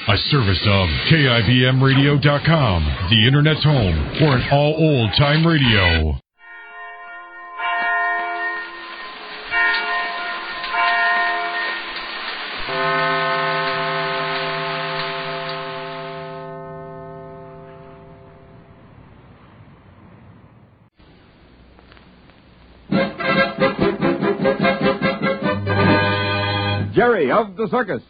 A service of KIBMradio.com, the Internet's home for an all old-time radio. Jerry of the Circus.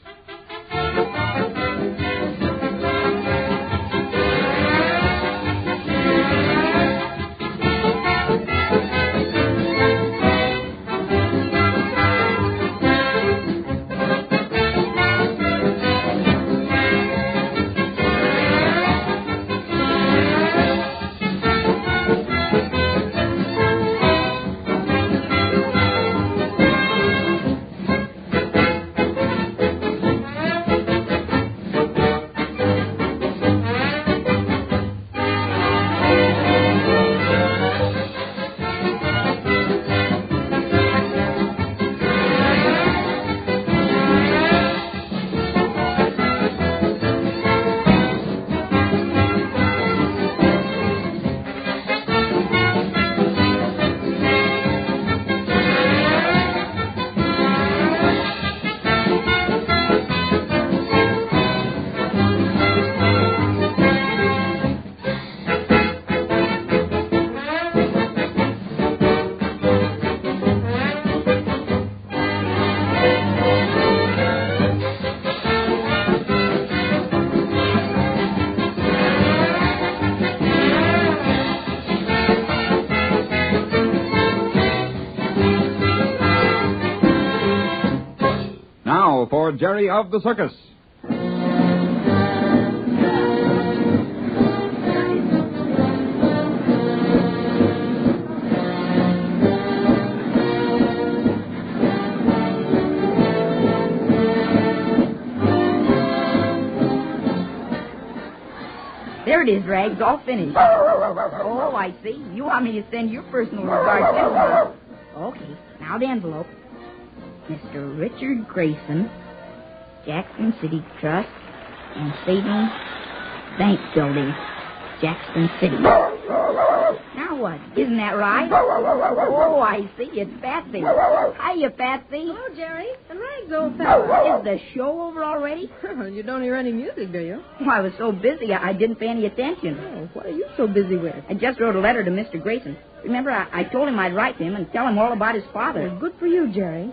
For Jerry of the Circus. There it is, Rags, all finished. Oh, I see. You want me to send your personal regards too. Okay, now the envelope. Mr. Richard Grayson, Jackson City Trust and Savings Bank Building, Jackson City. Now what? Isn't that right? Oh, I see. It's Patsy. Hiya, Patsy. Hello, Jerry. And Rags, old fellow. Is the show over already? You don't hear any music, do you? Well, I was so busy I didn't pay any attention. Oh, what are you so busy with? I just wrote a letter to Mr. Grayson. Remember, I told him I'd write to him and tell him all about his father. Well, good for you, Jerry.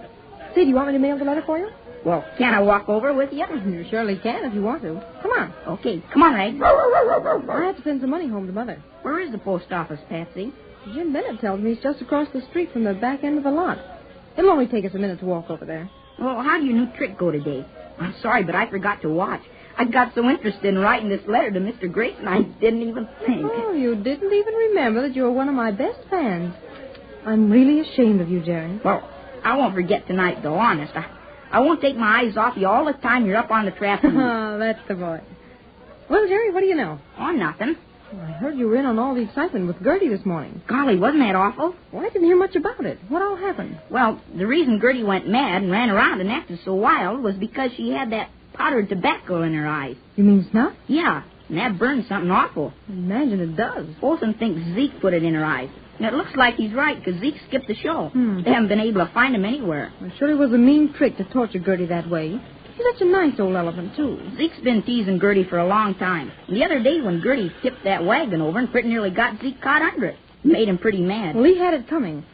Say, do you want me to mail the letter for you? Well, can I walk over with you? You surely can if you want to. Come on. Okay, come on, Rags. I have to send some money home to Mother. Where is the post office, Patsy? Jim Bennett tells me it's just across the street from the back end of the lot. It'll only take us a minute to walk over there. Well, how did your new trick go today? I'm sorry, but I forgot to watch. I got so interested in writing this letter to Mr. Grayson, I didn't even think. Oh, you didn't even remember that you were one of my best fans. I'm really ashamed of you, Jerry. Well, I won't forget tonight, though, honest. I won't take my eyes off you all the time you're up on the trap. Oh, that's the boy. Well, Jerry, what do you know? Oh, nothing. Well, I heard you were in on all the excitement with Gertie this morning. Golly, wasn't that awful? Well, I didn't hear much about it. What all happened? Well, the reason Gertie went mad and ran around and acted so wild was because she had that powdered tobacco in her eyes. You mean snuff? Yeah, and that burned something awful. Imagine it does. Olson thinks Zeke put it in her eyes. And it looks like he's right, because Zeke skipped the show. They haven't been able to find him anywhere. Well, it surely was a mean trick to torture Gertie that way. He's such a nice old elephant, too. Zeke's been teasing Gertie for a long time. And the other day when Gertie tipped that wagon over and pretty nearly got Zeke caught under it, made him pretty mad. Well, he had it coming.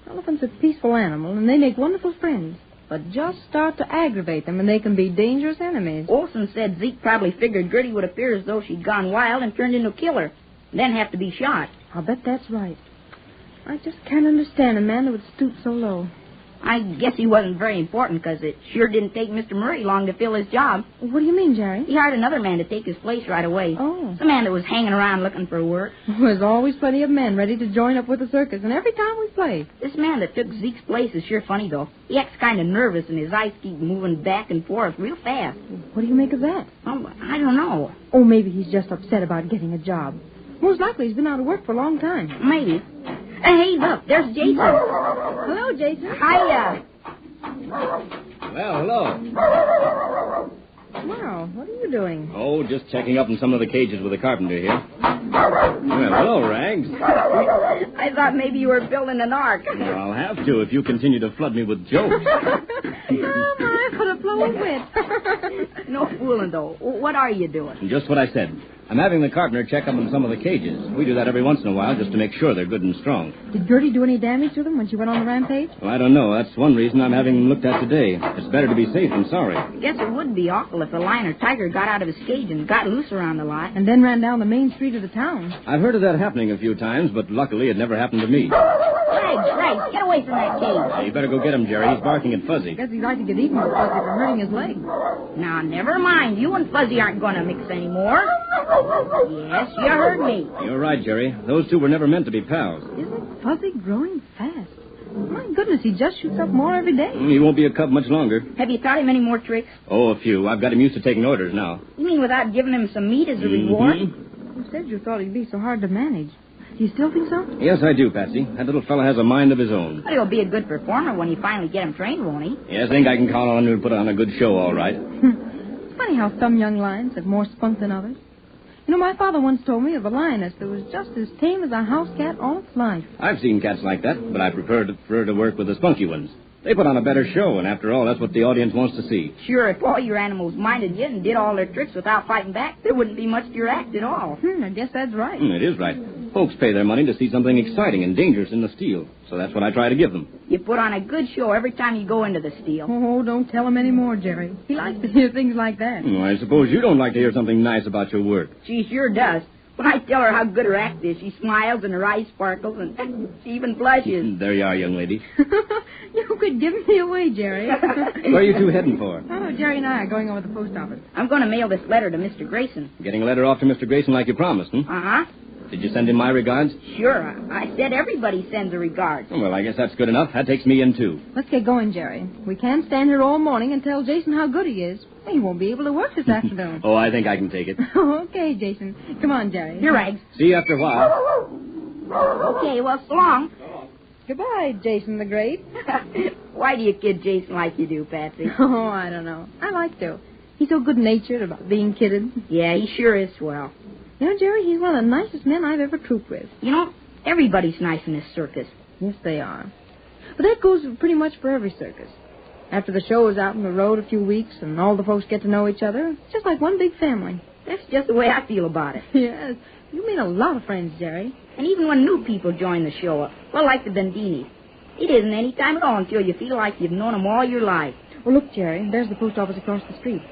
Elephants are peaceful animals, and they make wonderful friends. But just start to aggravate them, and they can be dangerous enemies. Olson said Zeke probably figured Gertie would appear as though she'd gone wild and turned into a killer, and then have to be shot. I'll bet that's right. I just can't understand a man that would stoop so low. I guess he wasn't very important, because it sure didn't take Mr. Murray long to fill his job. What do you mean, Jerry? He hired another man to take his place right away. Oh. The man that was hanging around looking for work. There's always plenty of men ready to join up with the circus, and every time we play. This man that took Zeke's place is sure funny, though. He acts kind of nervous, and his eyes keep moving back and forth real fast. What do you make of that? Oh, I don't know. Oh, maybe he's just upset about getting a job. Most likely he's been out of work for a long time. Maybe. Hey, look, there's Jason. Hello, Jason. Hiya. Well, hello. Well, what are you doing? Oh, just checking up on some of the cages with the carpenter here. Well, hello, Rags. I thought maybe you were building an ark. Well, I'll have to if you continue to flood me with jokes. Oh, my, what a flow of wit. No fooling, though. What are you doing? Just what I said. I'm having the carpenter check up on some of the cages. We do that every once in a while just to make sure they're good and strong. Did Gertie do any damage to them when she went on the rampage? Well, I don't know. That's one reason I'm having them looked at today. It's better to be safe than sorry. I guess it would be awful if a lion or tiger got out of his cage and got loose around the lot. And then ran down the main street of the town. I've heard of that happening a few times, but luckily it never happened to me. Rags, get away from that cage. You better go get him, Jerry. He's barking at Fuzzy. Guess he'd like to get eaten with Fuzzy for hurting his leg. Now, never mind. You and Fuzzy aren't going to mix anymore. Yes, you heard me. You're right, Jerry. Those two were never meant to be pals. Isn't Fuzzy growing fast? My goodness, he just shoots up more every day. He won't be a cub much longer. Have you taught him any more tricks? Oh, a few. I've got him used to taking orders now. You mean without giving him some meat as a reward? You said you thought he'd be so hard to manage. Do you still think so? Yes, I do, Patsy. That little fella has a mind of his own. But he'll be a good performer when you finally get him trained, won't he? Yes, I think I can count on him to put on a good show, all right. It's funny how some young lions have more spunk than others. You know, my father once told me of a lioness that was just as tame as a house cat all its life. I've seen cats like that, but I prefer to work with the spunky ones. They put on a better show, and after all, that's what the audience wants to see. Sure, if all your animals minded you and did all their tricks without fighting back, there wouldn't be much to your act at all. I guess that's right. It is right. Folks pay their money to see something exciting and dangerous in the steel, so that's what I try to give them. You put on a good show every time you go into the steel. Oh, don't tell him any more, Jerry. He likes to hear things like that. I suppose you don't like to hear something nice about your work. She sure does. When I tell her how good her act is, she smiles and her eyes sparkles and she even blushes. There you are, young lady. You could give me away, Jerry. Where are you two heading for? Oh, Jerry and I are going over to the post office. I'm going to mail this letter to Mr. Grayson. Getting a letter off to Mr. Grayson like you promised, Uh-huh. Did you send him my regards? Sure. I said everybody sends a regard. Well, I guess that's good enough. That takes me in, too. Let's get going, Jerry. We can't stand here all morning and tell Jason how good he is. He won't be able to work this afternoon. Oh, I think I can take it. Okay, Jason. Come on, Jerry. Here, Rags. See you after a while. Okay, well, so long. Goodbye, Jason the Great. Why do you kid Jason like you do, Patsy? Oh, I don't know. I like to. He's so good-natured about being kidded. Yeah, he sure is swell. You know, Jerry, he's one of the nicest men I've ever trooped with. You know, everybody's nice in this circus. Yes, they are. But that goes pretty much for every circus. After the show is out on the road a few weeks and all the folks get to know each other, it's just like one big family. That's just the way I feel about it. Yes. You made a lot of friends, Jerry. And even when new people join the show, well, like the Bendinis, it isn't any time at all until you feel like you've known them all your life. Well, look, Jerry, there's the post office across the street.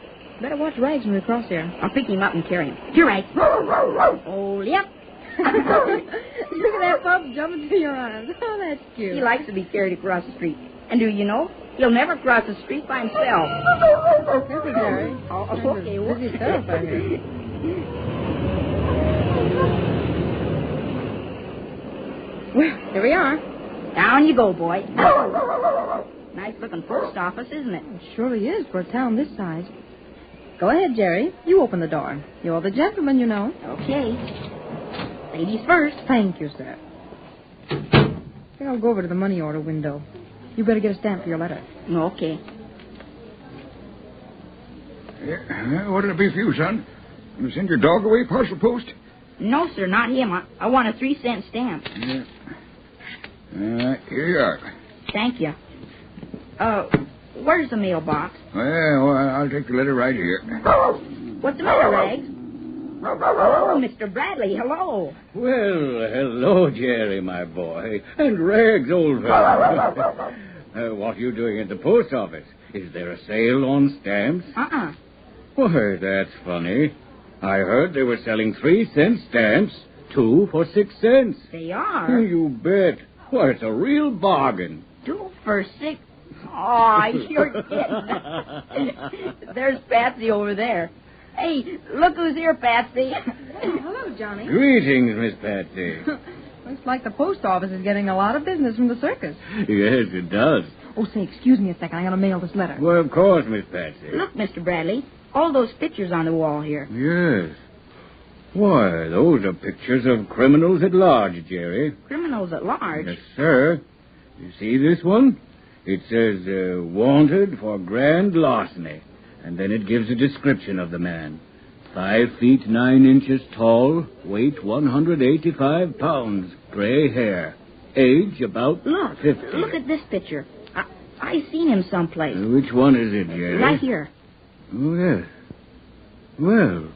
Better watch Rags when we cross there. I'll pick him up and carry him. Here, Rags. Oh, yep. Look at that pup jumping to your arms. Oh, that's cute. He likes to be carried across the street. And do you know, he'll never cross the street by himself. This is Jerry. Oh, okay. Busy stuff out here. Well, here we are. Down you go, boy. Nice-looking post office, isn't it? It surely is for a town this size. Go ahead, Jerry. You open the door. You're the gentleman, you know. Okay. Ladies first. Thank you, sir. I think I'll go over to the money order window. You better get a stamp for your letter. Okay. What'll it be for you, son? You send your dog away, parcel post? No, sir, not him. I want a 3-cent stamp. Yeah. Here you are. Thank you. Where's the mailbox? Well, I'll take the letter right here. What's the matter, Rags? Oh, Mr. Bradley, hello. Well, hello, Jerry, my boy. And Rags, old fellow. What are you doing at the post office? Is there a sale on stamps? Uh-uh. Why, that's funny. I heard they were selling 3-cent stamps, 2 for 6 cents. They are? You bet. Why, it's a real bargain. 2 for 6. Oh, you're kidding. There's Patsy over there. Hey, look who's here, Patsy. Oh, hello, Johnny. Greetings, Miss Patsy. Looks like the post office is getting a lot of business from the circus. Yes, it does. Oh, say, excuse me a second. I'm going to mail this letter. Well, of course, Miss Patsy. Look, Mr. Bradley, all those pictures on the wall here. Yes. Why, those are pictures of criminals at large, Jerry. Criminals at large? Yes, sir. You see this one? It says, wanted for grand larceny. And then it gives a description of the man. 5 feet 9 inches tall, weight 185 pounds, gray hair, age about 50. Look at this picture. I seen him someplace. Which one is it, Jerry? Right here. Oh, yes. Well,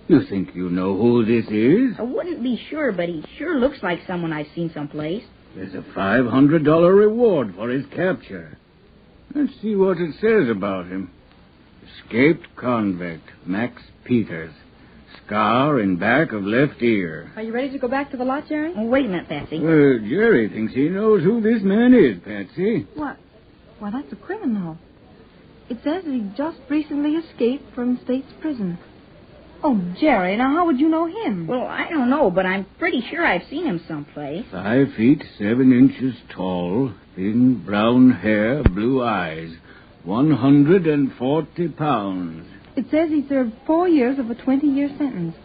you think you know who this is? I wouldn't be sure, but he sure looks like someone I've seen someplace. There's a $500 reward for his capture. Let's see what it says about him. Escaped convict, Max Peters. Scar in back of left ear. Are you ready to go back to the lot, Jerry? Oh, wait a minute, Patsy. Jerry thinks he knows who this man is, Patsy. What? Why, that's a criminal. It says that he just recently escaped from state's prison. Oh, Jerry, now how would you know him? Well, I don't know, but I'm pretty sure I've seen him someplace. 5 feet 7 inches tall, thin brown hair, blue eyes, 140 pounds. It says he served 4 years of a 20-year sentence.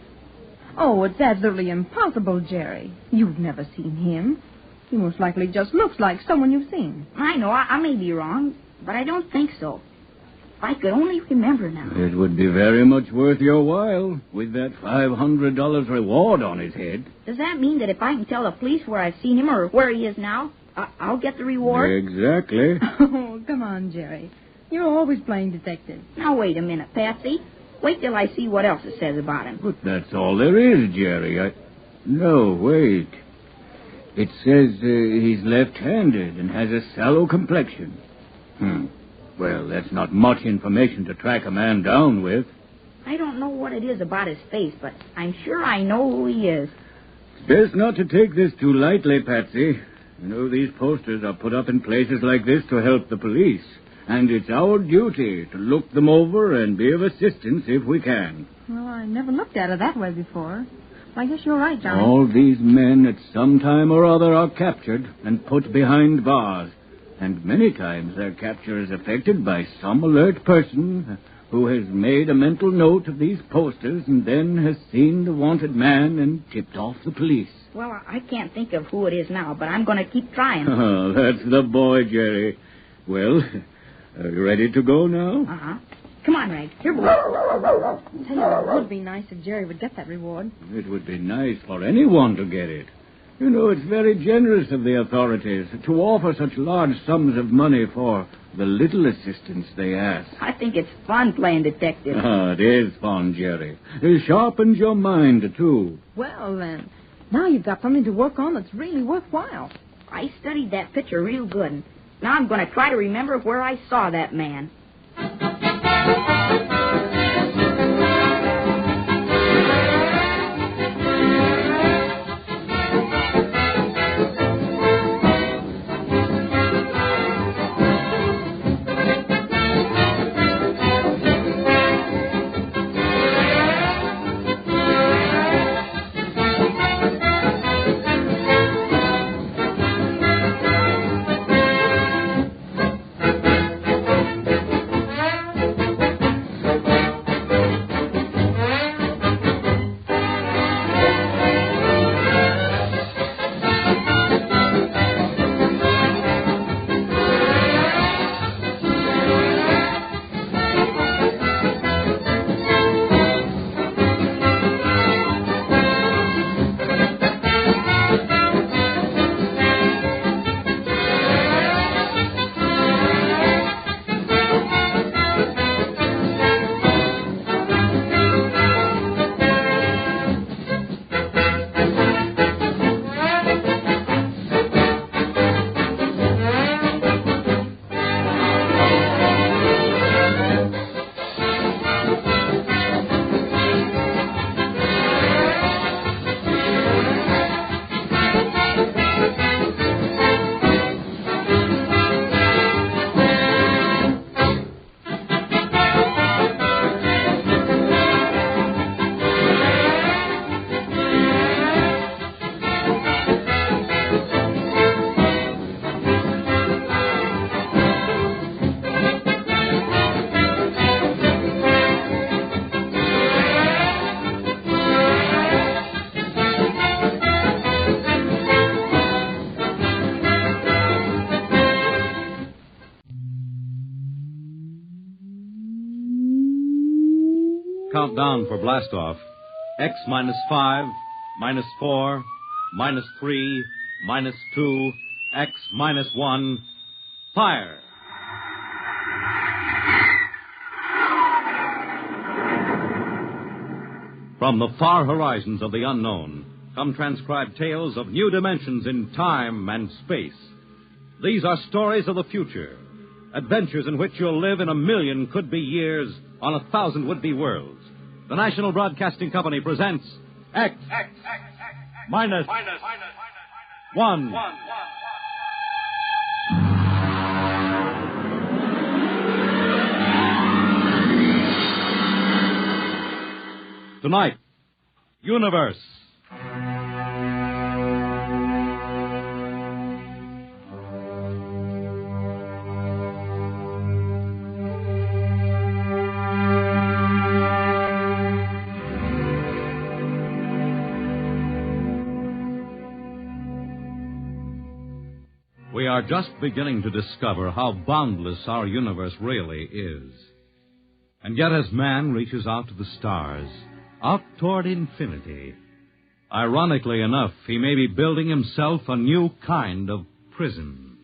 Oh, it's absolutely impossible, Jerry. You've never seen him. He most likely just looks like someone you've seen. I know, I may be wrong, but I don't think so. If I could only remember now. It would be very much worth your while, with that $500 reward on his head. Does that mean that if I can tell the police where I've seen him or where he is now, I'll get the reward? Exactly. Oh, come on, Jerry. You're always playing detective. Now, wait a minute, Patsy. Wait till I see what else it says about him. But that's all there is, Jerry. No, wait. It says he's left-handed and has a sallow complexion. Well, that's not much information to track a man down with. I don't know what it is about his face, but I'm sure I know who he is. It's best not to take this too lightly, Patsy. You know, these posters are put up in places like this to help the police. And it's our duty to look them over and be of assistance if we can. Well, I never looked at it that way before. I guess you're right, Johnny. All these men at some time or other are captured and put behind bars. And many times their capture is effected by some alert person who has made a mental note of these posters and then has seen the wanted man and tipped off the police. Well, I can't think of who it is now, but I'm going to keep trying. Oh, that's the boy, Jerry. Well, are you ready to go now? Uh-huh. Come on, Rag. Here, boy. I'll tell you, it would be nice if Jerry would get that reward. It would be nice for anyone to get it. You know, it's very generous of the authorities to offer such large sums of money for the little assistance they ask. I think it's fun playing detective. It is fun, Jerry. It sharpens your mind, too. Well, then, now you've got something to work on that's really worthwhile. I studied that picture real good, and now I'm going to try to remember where I saw that man. countdown for blastoff. X minus 5, minus 4, minus 3, minus 2, X minus 1. Fire! From the far horizons of the unknown come transcribed tales of new dimensions in time and space. These are stories of the future, adventures in which you'll live in 1,000,000 could-be years on 1,000 would-be worlds. The National Broadcasting Company presents X minus 1. Tonight, Universe. We are just beginning to discover how boundless our universe really is. And yet as man reaches out to the stars, out toward infinity, ironically enough, he may be building himself a new kind of prison.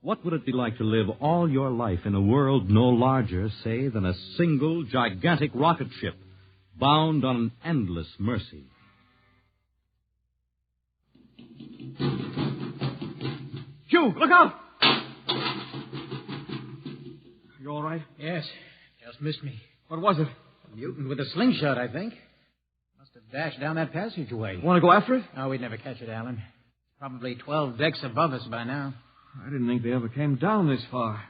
What would it be like to live all your life in a world no larger, say, than a single gigantic rocket ship bound on an endless mercy? Hugh, look out! You all right? Yes. Just missed me. What was it? A mutant with a slingshot, I think. Must have dashed down that passageway. Want to go after it? Oh, we'd never catch it, Alan. Probably 12 decks above us by now. I didn't think they ever came down this far.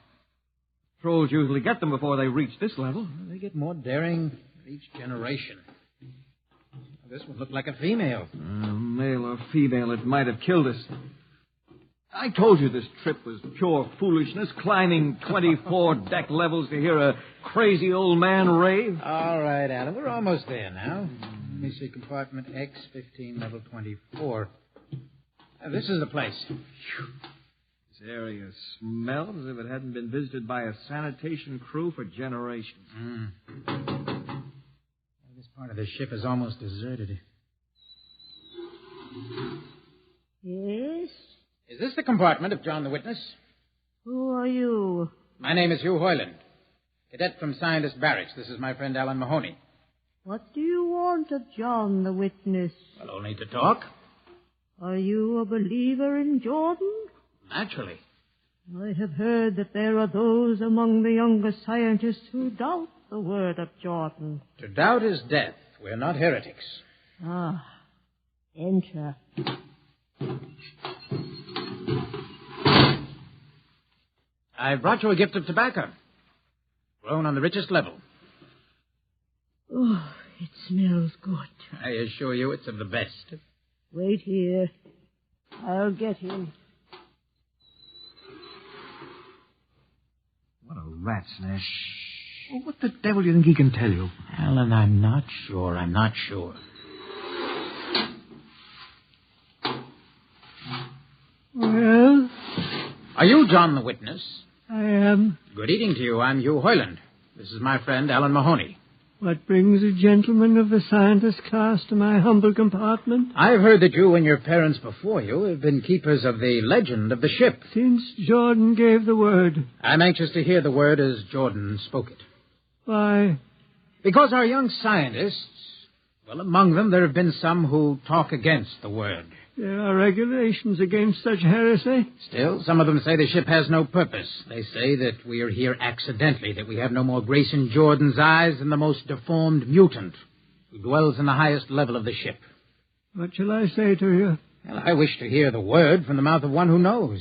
Trolls usually get them before they reach this level. Well, they get more daring each generation. This one looked like a female. Male or female, it might have killed us. I told you this trip was pure foolishness, climbing 24 deck levels to hear a crazy old man rave. All right, Alan, we're almost there now. Let me see, compartment X, 15, level 24. This is the place. This area smells as if it hadn't been visited by a sanitation crew for generations. This part of the ship is almost deserted. Yes? Is this the compartment of John the Witness? Who are you? My name is Hugh Hoyland, cadet from Scientist Barracks. This is my friend Alan Mahoney. What do you want of John the Witness? Well, only to talk. Are you a believer in Jordan? Naturally. I have heard that there are those among the younger scientists who doubt the word of Jordan. To doubt is death. We're not heretics. Ah, enter. I brought you a gift of tobacco, grown on the richest level. Oh, it smells good. I assure you it's of the best. Wait here. I'll get him. What a rat's nest. Oh, what the devil do you think he can tell you? Alan, I'm not sure. Well? Are you John the Witness? I am. Good evening to you. I'm Hugh Hoyland. This is my friend, Alan Mahoney. What brings a gentleman of the scientist class to my humble compartment? I've heard that you and your parents before you have been keepers of the legend of the ship. Since Jordan gave the word. I'm anxious to hear the word as Jordan spoke it. Why? Because our young scientists, well, among them there have been some who talk against the word. There are regulations against such heresy. Still, some of them say the ship has no purpose. They say that we are here accidentally, that we have no more grace in Jordan's eyes than the most deformed mutant who dwells in the highest level of the ship. What shall I say to you? Well, I wish to hear the word from the mouth of one who knows,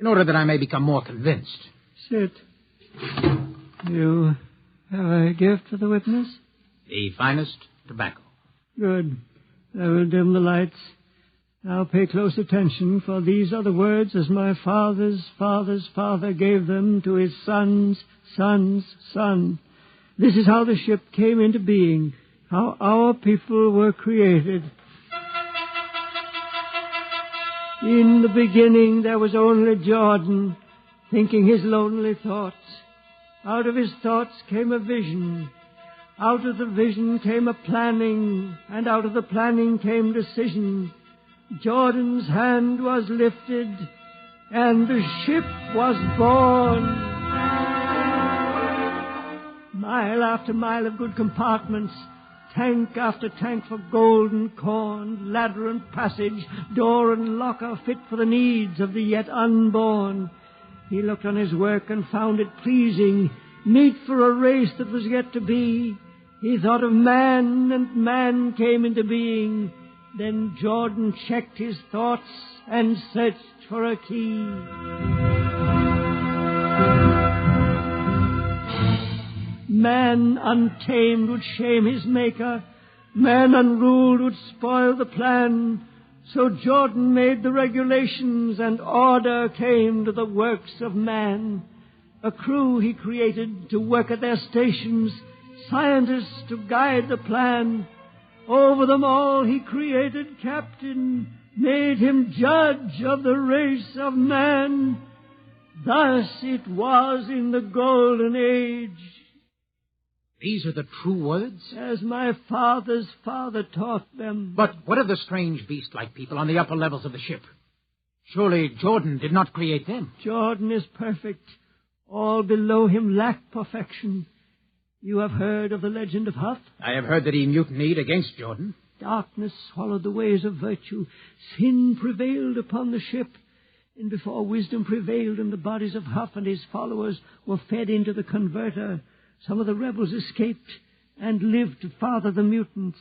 in order that I may become more convinced. Sit. You have a gift for the witness? The finest tobacco. Good. I will dim the lights. Now pay close attention, for these are the words as my father's father's father gave them to his son's son's son. This is how the ship came into being, how our people were created. In the beginning there was only Jordan, thinking his lonely thoughts. Out of his thoughts came a vision. Out of the vision came a planning, and out of the planning came decision. Jordan's hand was lifted, and the ship was born. Mile after mile of good compartments, tank after tank for gold and corn, ladder and passage, door and locker fit for the needs of the yet unborn. He looked on his work and found it pleasing, meet for a race that was yet to be. He thought of man, and man came into being. Then Jordan checked his thoughts and searched for a key. Man untamed would shame his maker. Man unruled would spoil the plan. So Jordan made the regulations, and order came to the works of man. A crew he created to work at their stations, scientists to guide the plan. Over them all he created captain, made him judge of the race of man. Thus it was in the golden age. These are the true words? As my father's father taught them. But what of the strange beast-like people on the upper levels of the ship? Surely Jordan did not create them. Jordan is perfect. All below him lack perfection. You have heard of the legend of Huff? I have heard that he mutinied against Jordan. Darkness swallowed the ways of virtue. Sin prevailed upon the ship. And before wisdom prevailed in the bodies of Huff and his followers were fed into the converter, some of the rebels escaped and lived to father the mutants.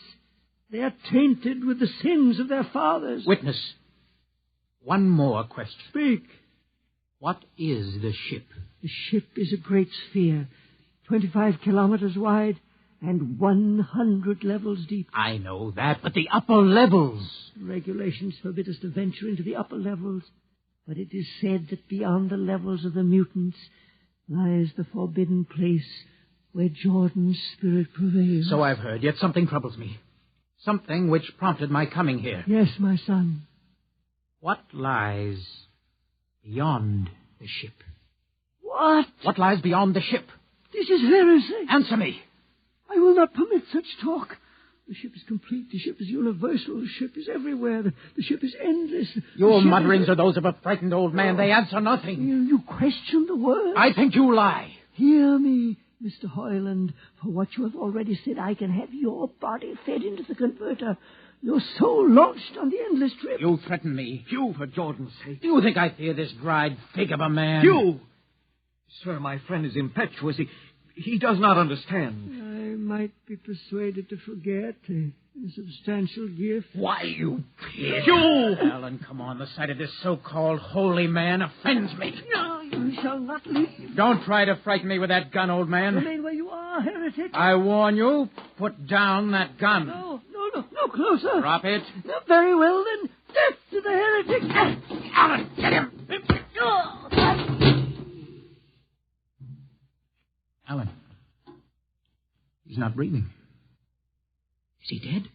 They are tainted with the sins of their fathers. Witness, one more question. Speak. What is the ship? The ship is a great sphere, 25 kilometers wide and 100 levels deep. I know that, but the upper levels. Regulations forbid us to venture into the upper levels, but it is said that beyond the levels of the mutants lies the forbidden place where Jordan's spirit prevails. So I've heard, yet something troubles me. Something which prompted my coming here. Yes, my son. What lies beyond the ship? What? What lies beyond the ship? This is heresy. Answer me. I will not permit such talk. The ship is complete. The ship is universal. The ship is everywhere. The ship is endless. Your mutterings are those of a frightened old man. They answer nothing. You question the word? I think you lie. Hear me, Mr. Hoyland. For what you have already said, I can have your body fed into the converter. Your soul launched on the endless trip. You threaten me. Hugh, for Jordan's sake. Do you think I fear this dried fig of a man? Hugh! Sir, my friend is impetuous. He does not understand. I might be persuaded to forget a substantial gift. Why, you pig. Hugh! Alan, come on. The sight of this so-called holy man offends me. No, you shall not leave. Don't try to frighten me with that gun, old man. Remain where you are, heretic. I warn you, put down that gun. No closer. Drop it. No, very well, then. Death to the heretic. Alan, get him. Alan. He's not breathing. Is he dead?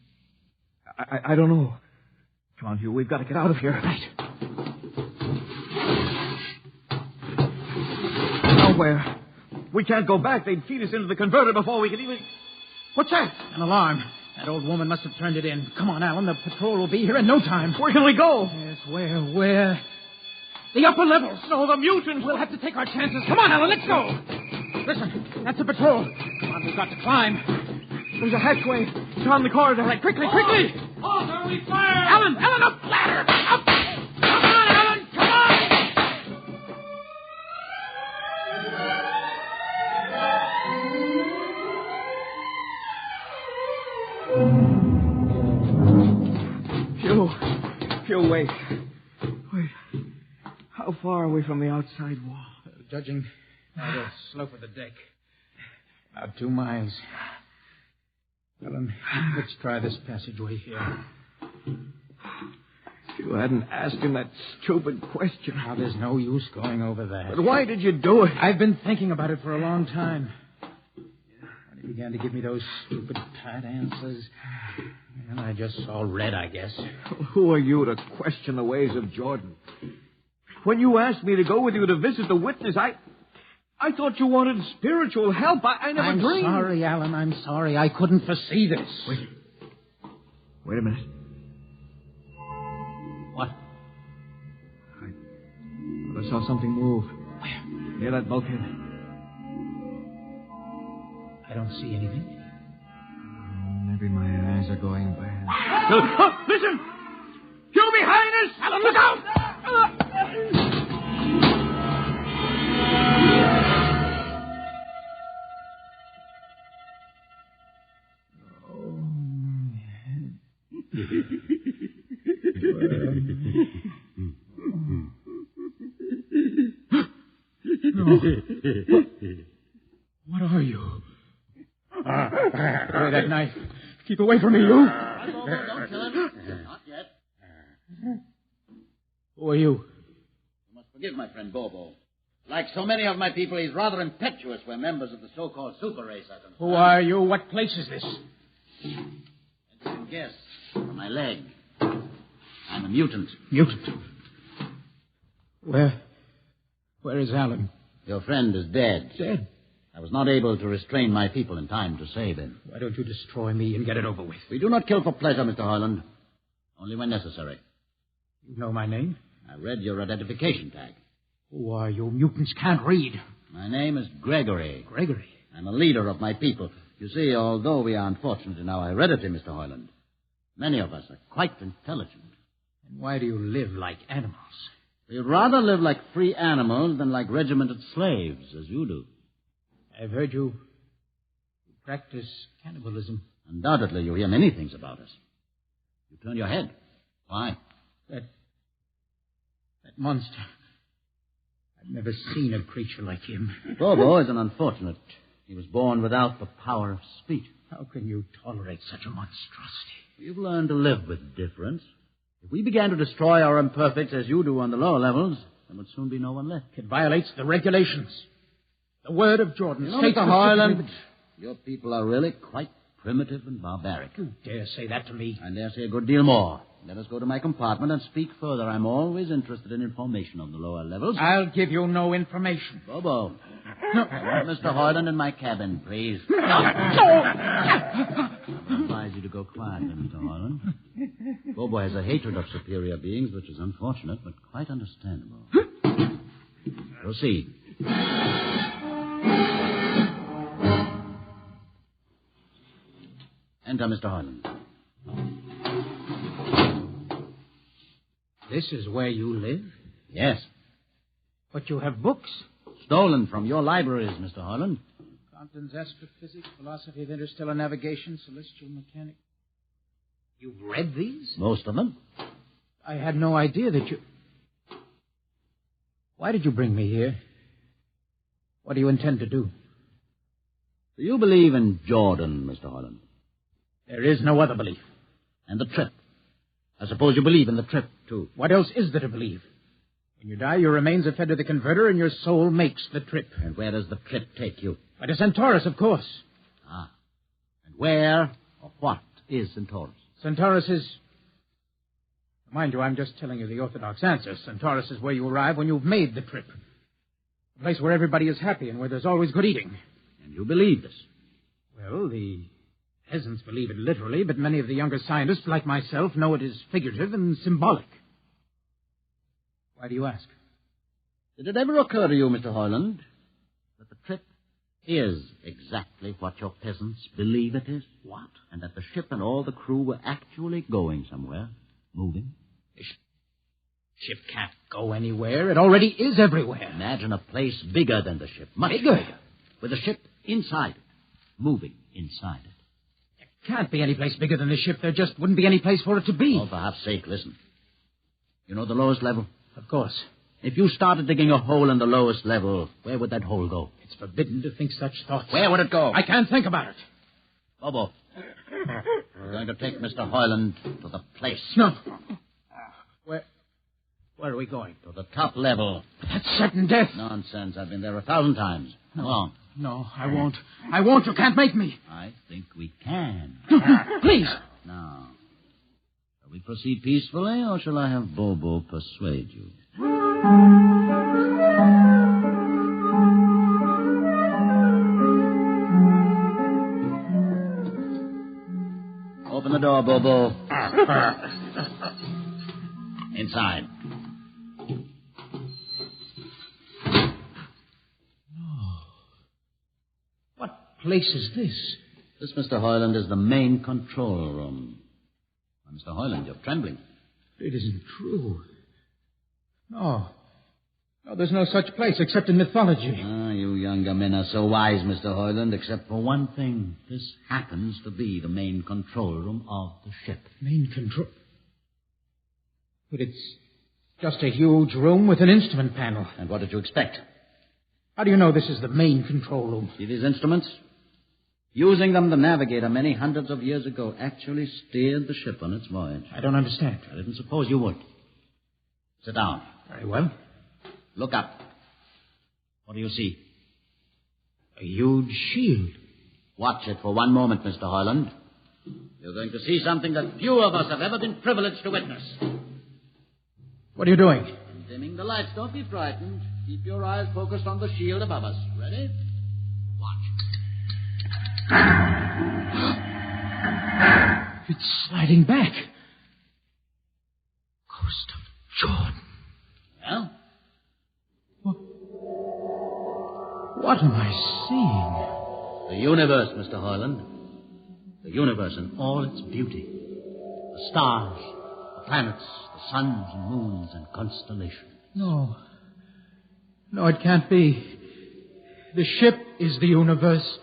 I don't know. Come on, Hugh. We've got to get out of here. Right. Nowhere. We can't go back. They'd feed us into the converter before we could even... What's that? An alarm. That old woman must have turned it in. Come on, Alan. The patrol will be here in no time. Where can we go? Yes, where? The upper levels. No, the mutants. We'll have to take our chances. Come on, Alan. Let's go. Listen, that's a patrol. Come on, we've got to climb. There's a hatchway. It's on the corridor. Right, quickly. Oh, sir, we fire! Alan, up ladder. Up. Come on, Alan. Come on. Hugh, wait. How far are we from the outside wall? Judging by the slope of the deck, about 2 miles. Alan, let's try this passageway here. If you hadn't asked him that stupid question. Now, there's no use going over that. But why did you do it? I've been thinking about it for a long time. When he began to give me those stupid, tight answers, well, I just saw red, I guess. Who are you to question the ways of Jordan? When you asked me to go with you to visit the witness, I thought you wanted spiritual help. I never I'm dreamed. sorry, Alan. I'm sorry. I couldn't foresee this. Wait a minute. What? I saw something move. Near that bulkhead. I don't see anything. Maybe my eyes are going bad. Listen! You behind us! Alan, look out! What are you? Away that knife. Keep away from me, you. Don't kill him. Not yet. Who are you? You must forgive my friend Bobo. Like so many of my people, he's rather impetuous. We're members of the so-called super race, I think. Who are you? What place is this? As you can guess from my leg. I'm a mutant. Mutant? Where is Alan? Your friend is dead. Dead? I was not able to restrain my people in time to save him. Why don't you destroy me and get it over with? We do not kill for pleasure, Mr. Hoyland. Only when necessary. You know my name? I read your identification tag. Who are you? Mutants can't read. My name is Gregory. Gregory? I'm a leader of my people. You see, although we are unfortunate in our heredity, Mr. Hoyland, many of us are quite intelligent. And why do you live like animals? We'd rather live like free animals than like regimented slaves, as you do. I've heard you practice cannibalism. Undoubtedly, you hear many things about us. You turn your head. Why? That monster. I've never seen a creature like him. Bobo is an unfortunate. He was born without the power of speech. How can you tolerate such a monstrosity? We've learned to live with difference. If we began to destroy our imperfects as you do on the lower levels, there would soon be no one left. It violates the regulations. The word of Jordan. You know, Mr. Hoyland, your people are really quite primitive and barbaric. You dare say that to me? I dare say a good deal more. Let us go to my compartment and speak further. I'm always interested in information on the lower levels. I'll give you no information. Bobo. No. I want Mr. Hoyland in my cabin, please. No! I advise you to go quietly, Mr. Hoyland. Bobo has a hatred of superior beings, which is unfortunate, but quite understandable. Proceed. Enter, Mr. Hoyland. This is where you live? Yes. But you have books. Stolen from your libraries, Mr. Hoyland. Compton's Astrophysics, Philosophy of Interstellar Navigation, Celestial Mechanics. You've read these? Most of them. I had no idea that you... Why did you bring me here? What do you intend to do? Do you believe in Jordan, Mr. Hoyland? There is no other belief. And the trip? I suppose you believe in the trip, too. What else is there to believe? When you die, your remains are fed to the converter, and your soul makes the trip. And where does the trip take you? By to Centaurus, of course. Ah. And where or what is Centaurus? Centaurus is... Mind you, I'm just telling you the orthodox answer. Centaurus is where you arrive when you've made the trip. A place where everybody is happy and where there's always good eating. And you believe this? Well, the peasants believe it literally, but many of the younger scientists, like myself, know it is figurative and symbolic. Why do you ask? Did it ever occur to you, Mr. Hoyland, that the trip is exactly what your peasants believe it is? What? And that the ship and all the crew were actually going somewhere, moving? The ship can't go anywhere. It already is everywhere. Imagine a place bigger than the ship. Much bigger? With a ship inside it, moving inside it. Can't be any place bigger than the ship. There just wouldn't be any place for it to be. Oh, for heaven's sake, listen. You know the lowest level? Of course. If you started digging a hole in the lowest level, where would that hole go? It's forbidden to think such thoughts. Where would it go? I can't think about it. Bobo, we're going to take Mr. Hoyland to the place. No. Where are we going? To the top level. But that's certain death. Nonsense. I've been there 1,000 times. Come on. No, I won't. I won't. You can't make me. I think we can. Please. Now, shall we proceed peacefully, or shall I have Bobo persuade you? Open the door, Bobo. Inside. What place is this? This, Mr. Hoyland, is the main control room. Why, Mr. Hoyland, you're trembling. It isn't true. No. No, there's no such place except in mythology. Ah, you younger men are so wise, Mr. Hoyland, except for one thing. This happens to be the main control room of the ship. Main control? But it's just a huge room with an instrument panel. And what did you expect? How do you know this is the main control room? See these instruments? Using them, the navigator many hundreds of years ago actually steered the ship on its voyage. I don't understand. I didn't suppose you would. Sit down. Very well. Look up. What do you see? A huge shield. Watch it for one moment, Mr. Hoyland. You're going to see something that few of us have ever been privileged to witness. What are you doing? I'm dimming the lights. Don't be frightened. Keep your eyes focused on the shield above us. Ready? Watch. It's sliding back. Ghost of Jordan. Well? What am I seeing? The universe, Mr. Hoyland. The universe in all its beauty. The stars, the planets, the suns and moons and constellations. No. No, it can't be. The ship is the universe.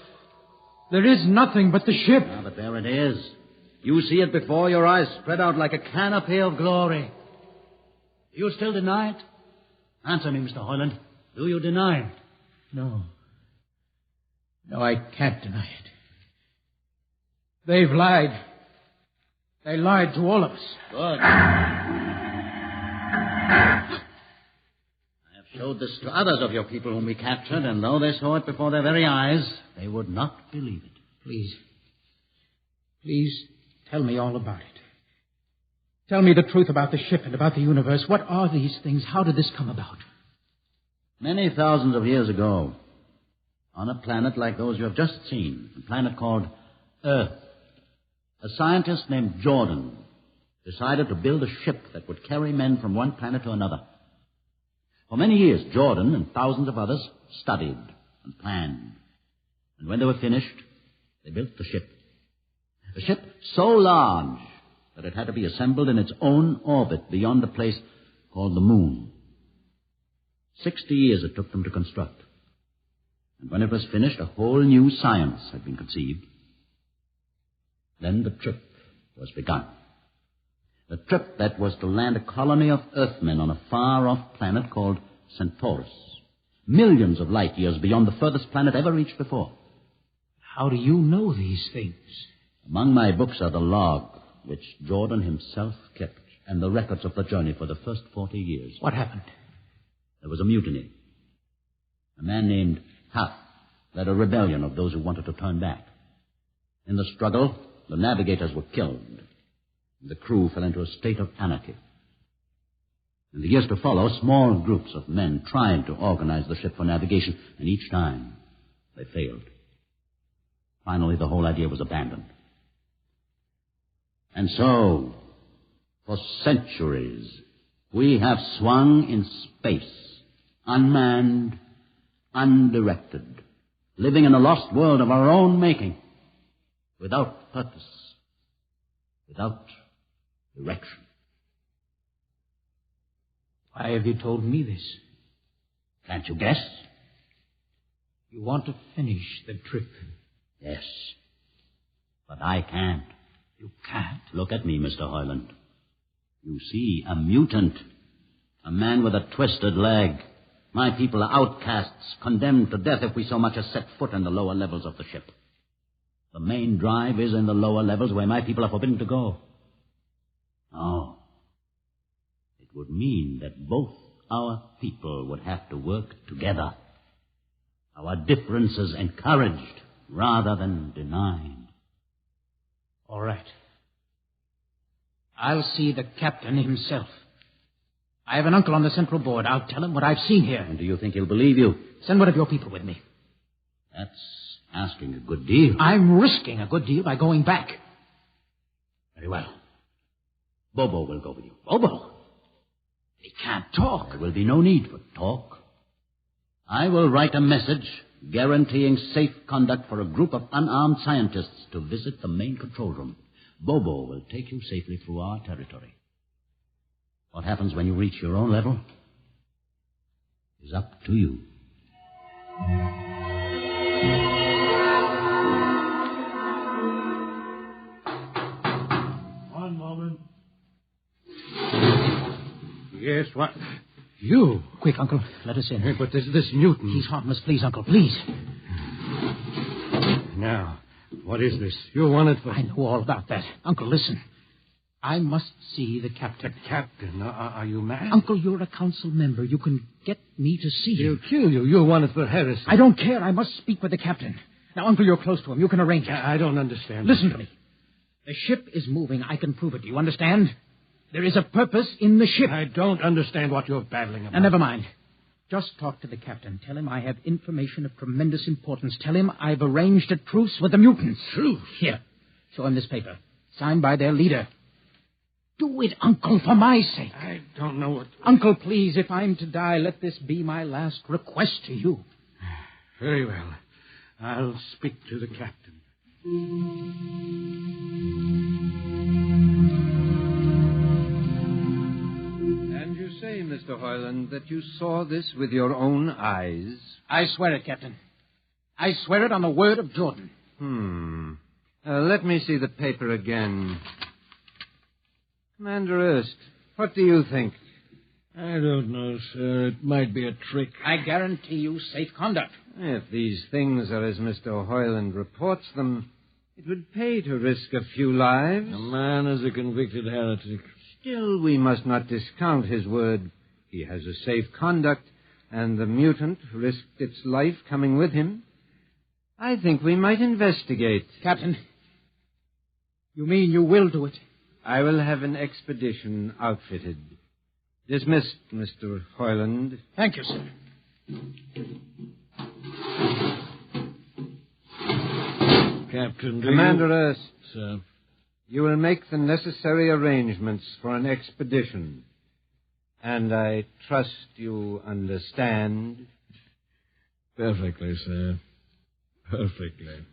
There is nothing but the ship. Ah, but there it is. You see it before your eyes, spread out like a canopy of glory. Do you still deny it? Answer me, Mr. Hoyland. Do you deny it? No. No, I can't deny it. They've lied. They lied to all of us. Good. I have showed this to others of your people whom we captured, and though they saw it before their very eyes, they would not believe it. Please. Please tell me all about it. Tell me the truth about the ship and about the universe. What are these things? How did this come about? Many thousands of years ago, on a planet like those you have just seen, a planet called Earth, a scientist named Jordan decided to build a ship that would carry men from one planet to another. For many years, Jordan and thousands of others studied and planned. And when they were finished, they built the ship. A ship so large that it had to be assembled in its own orbit beyond a place called the moon. 60 years it took them to construct. And when it was finished, a whole new science had been conceived. Then the trip was begun. The trip that was to land a colony of Earthmen on a far-off planet called Centaurus, millions of light years beyond the furthest planet ever reached before. How do you know these things? Among my books are the log, which Jordan himself kept, and the records of the journey for the first 40 years. What happened? There was a mutiny. A man named Huff led a rebellion of those who wanted to turn back. In the struggle, the navigators were killed. The crew fell into a state of anarchy. In the years to follow, small groups of men tried to organize the ship for navigation, and each time they failed. Finally, the whole idea was abandoned. And so, for centuries, we have swung in space, unmanned, undirected, living in a lost world of our own making, without purpose, without direction. Why have you told me this? Can't you guess? You want to finish the trip. Yes, but I can't. You can't? Look at me, Mr. Hoyland. You see, a mutant, a man with a twisted leg. My people are outcasts, condemned to death if we so much as set foot in the lower levels of the ship. The main drive is in the lower levels where my people are forbidden to go. No. It would mean that both our people would have to work together. Our differences encouraged rather than denied. All right. I'll see the captain himself. I have an uncle on the Central Board. I'll tell him what I've seen here. And do you think he'll believe you? Send one of your people with me. That's asking a good deal. I'm risking a good deal by going back. Very well. Bobo will go with you. Bobo? He can't talk. There will be no need for talk. I will write a message guaranteeing safe conduct for a group of unarmed scientists to visit the main control room. Bobo will take you safely through our territory. What happens when you reach your own level is up to you. One moment. Yes, what? You? Quick, Uncle. Let us in. Hey, but this mutant... He's harmless. Please, Uncle, please. Now, what is this? You're wanted for... I know all about that. Uncle, listen. I must see the captain. The captain? Are you mad? Uncle, you're a council member. You can get me to see him. He'll kill you. You're wanted for heresy. I don't care. I must speak with the captain. Now, Uncle, you're close to him. You can arrange it. I don't understand. Listen to me. The ship is moving. I can prove it. Do you understand? There is a purpose in the ship. I don't understand what you're babbling about. Now, never mind. Just talk to the captain. Tell him I have information of tremendous importance. Tell him I've arranged a truce with the mutants. Truce? Here. Show him this paper. Signed by their leader. Do it, Uncle, for my sake. I don't know what... Uncle, please, if I'm to die, let this be my last request to you. Very well. I'll speak to the captain. And you say, Mr. Hoyland, that you saw this with your own eyes? I swear it, Captain. I swear it on the word of Jordan. Let me see the paper again. Commander Erst, what do you think? I don't know, sir. It might be a trick. I guarantee you safe conduct. If these things are as Mr. Hoyland reports them, it would pay to risk a few lives. The man is a convicted heretic. Still, we must not discount his word. He has a safe conduct, and the mutant risked its life coming with him. I think we might investigate. Captain, you mean you will do it? I will have an expedition outfitted. Dismissed, Mr. Hoyland. Thank you, sir. Captain, Commander Erst, sir. You will make the necessary arrangements for an expedition. And I trust you understand. Perfectly, sir. Perfectly.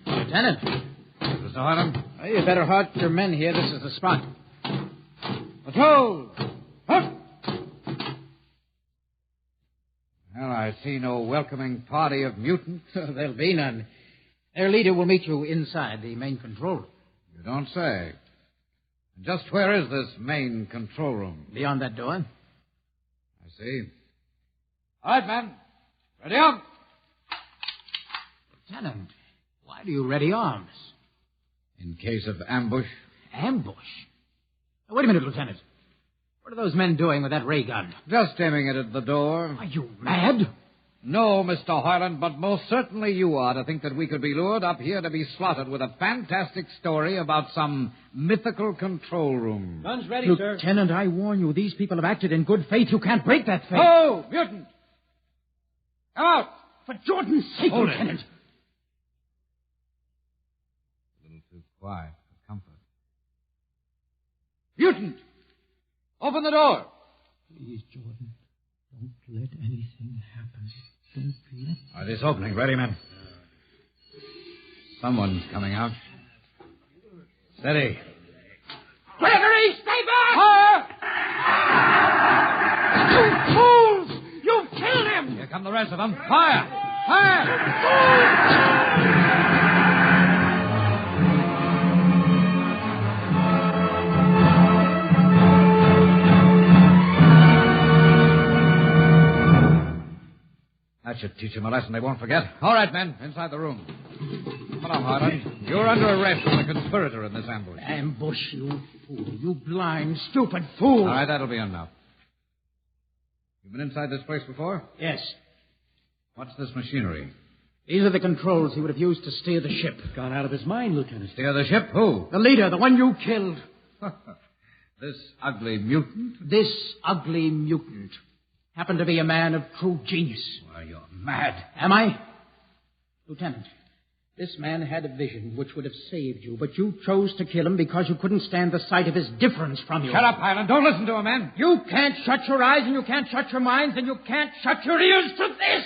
Lieutenant. Mr. Harlem? Well, you better halt your men here. This is the spot. Patrol! Up! Well, I see no welcoming party of mutants. There'll be none. Their leader will meet you inside the main control room. You don't say. Just where is this main control room? Beyond that door. I see. All right, men. Ready up. Lieutenant, why do you ready arms? In case of ambush. Ambush? Now, wait a minute, Lieutenant. What are those men doing with that ray gun? Just aiming it at the door. Are you mad? No, Mr. Hoyland, but most certainly you are to think that we could be lured up here to be slaughtered with a fantastic story about some mythical control room. Guns ready, sir. Lieutenant, I warn you, these people have acted in good faith. You can't break that faith. Oh, mutant! Come out! For Jordan's sake, Hold Lieutenant. it. A little too quiet for comfort. Mutant! Open the door! Please, Jordan, don't let anything happen. Don't let... All right, it's opening. Ready, men? Someone's coming out. Steady. Gregory, stay back! You fools! You've killed him! Here come the rest of them. Fire! Fire! That should teach them a lesson they won't forget. All right, men, inside the room. Come on, Harlan. You're under arrest as a conspirator in this ambush. Ambush, you fool. You blind, stupid fool. All right, that'll be enough. You've been inside this place before? Yes. What's this machinery? These are the controls he would have used to steer the ship. Gone out of his mind, Lieutenant. Steer the ship? Who? The leader, the one you killed. This ugly mutant? This ugly mutant. happened to be a man of true genius. Why, you're mad. Am I? Lieutenant, this man had a vision which would have saved you, but you chose to kill him because you couldn't stand the sight of his difference from you. Shut up, Highland. Don't listen to him, man. You can't shut your eyes, and you can't shut your minds, and you can't shut your ears to this.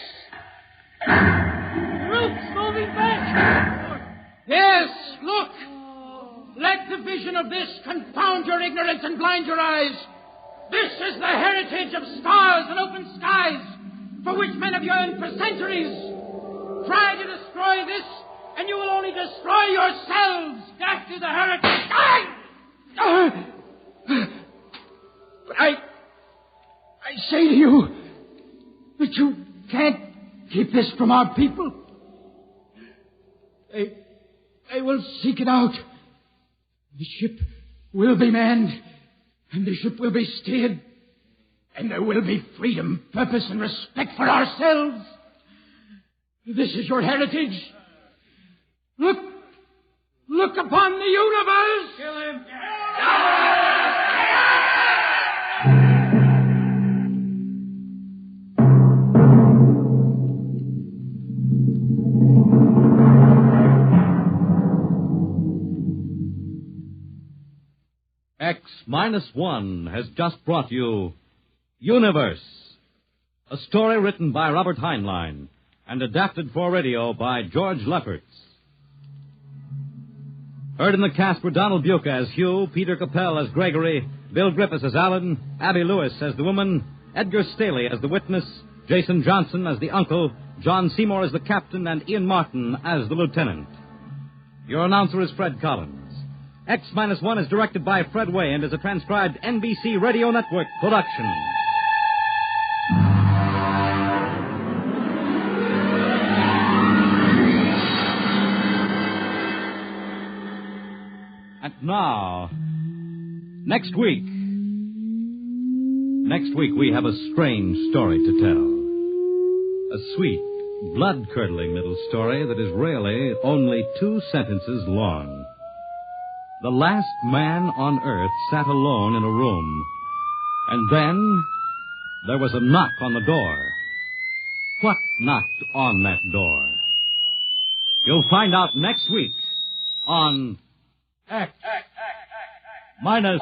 Roof's moving back. Yes, look. Let the vision of this confound your ignorance and blind your eyes. This is the heritage of stars and open skies, for which men have yearned for centuries. Try to destroy this, and you will only destroy yourselves. Back to the heritage. But I say to you that you can't keep this from our people. They will seek it out. The ship will be manned, and the ship will be steered, and there will be freedom, purpose, and respect for ourselves. This is your heritage. Look upon the universe. Kill him. X-1 has just brought you Universe, a story written by Robert Heinlein and adapted for radio by George Lefferts. Heard in the cast were Donald Buca as Hugh, Peter Capell as Gregory, Bill Griffiths as Alan, Abby Lewis as the woman, Edgar Staley as the witness, Jason Johnson as the uncle, John Seymour as the captain, and Ian Martin as the lieutenant. Your announcer is Fred Collins. X-1 is directed by Fred Way and is a transcribed NBC Radio Network production. And now, next week we have a strange story to tell. A sweet, blood-curdling little story that is really only 2 sentences long. The last man on Earth sat alone in a room. And then there was a knock on the door. What knocked on that door? You'll find out next week on X-1.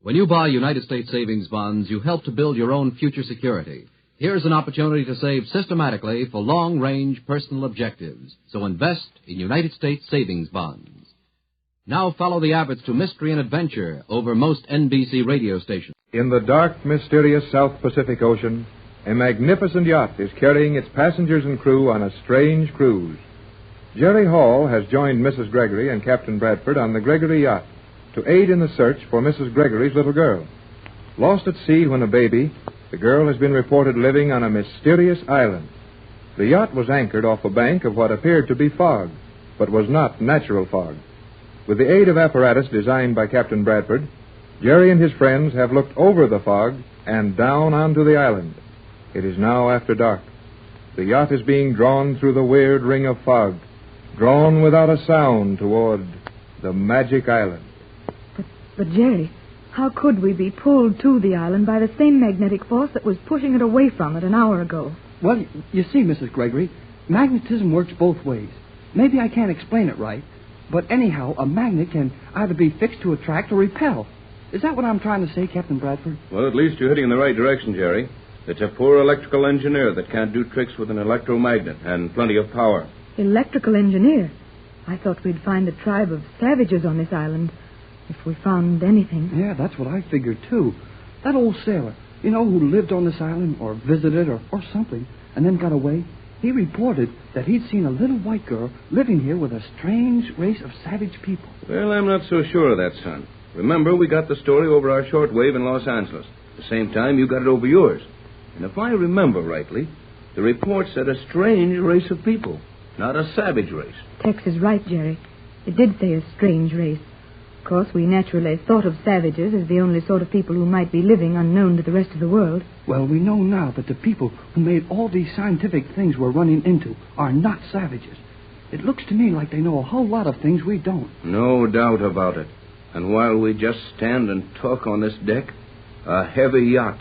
When you buy United States savings bonds, you help to build your own future security. Here's an opportunity to save systematically for long-range personal objectives. So invest in United States savings bonds. Now follow the Abbotts to mystery and adventure over most NBC radio stations. In the dark, mysterious South Pacific Ocean, a magnificent yacht is carrying its passengers and crew on a strange cruise. Jerry Hall has joined Mrs. Gregory and Captain Bradford on the Gregory yacht to aid in the search for Mrs. Gregory's little girl. Lost at sea when a baby, the girl has been reported living on a mysterious island. The yacht was anchored off a bank of what appeared to be fog, but was not natural fog. With the aid of apparatus designed by Captain Bradford, Jerry and his friends have looked over the fog and down onto the island. It is now after dark. The yacht is being drawn through the weird ring of fog, drawn without a sound toward the magic island. But Jerry, how could we be pulled to the island by the same magnetic force that was pushing it away from it an hour ago? Well, you see, Mrs. Gregory, magnetism works both ways. Maybe I can't explain it right, but anyhow, a magnet can either be fixed to attract or repel. Is that what I'm trying to say, Captain Bradford? Well, at least you're heading in the right direction, Jerry. It's a poor electrical engineer that can't do tricks with an electromagnet and plenty of power. Electrical engineer? I thought we'd find a tribe of savages on this island, if we found anything. Yeah, that's what I figured, too. That old sailor, you know, who lived on this island or visited or something, and then got away, he reported that he'd seen a little white girl living here with a strange race of savage people. Well, I'm not so sure of that, son. Remember, we got the story over our shortwave in Los Angeles. At the same time, you got it over yours. And if I remember rightly, the report said a strange race of people, not a savage race. Tex is right, Jerry. It did say a strange race. Of course, we naturally thought of savages as the only sort of people who might be living unknown to the rest of the world. Well, we know now that the people who made all these scientific things we're running into are not savages. It looks to me like they know a whole lot of things we don't. No doubt about it. And while we just stand and talk on this deck, a heavy yacht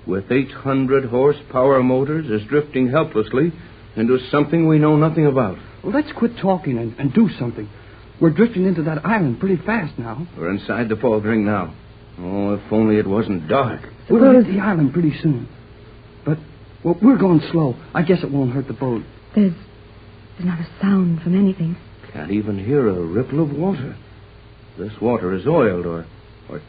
with 800 horsepower motors is drifting helplessly into something we know nothing about. Well, let's quit talking and do something. We're drifting into that island pretty fast now. We're inside the fog ring now. Oh, if only it wasn't dark. We'll hit the island pretty soon. But, well, we're going slow. I guess it won't hurt the boat. There's not a sound from anything. Can't even hear a ripple of water. This water is oiled or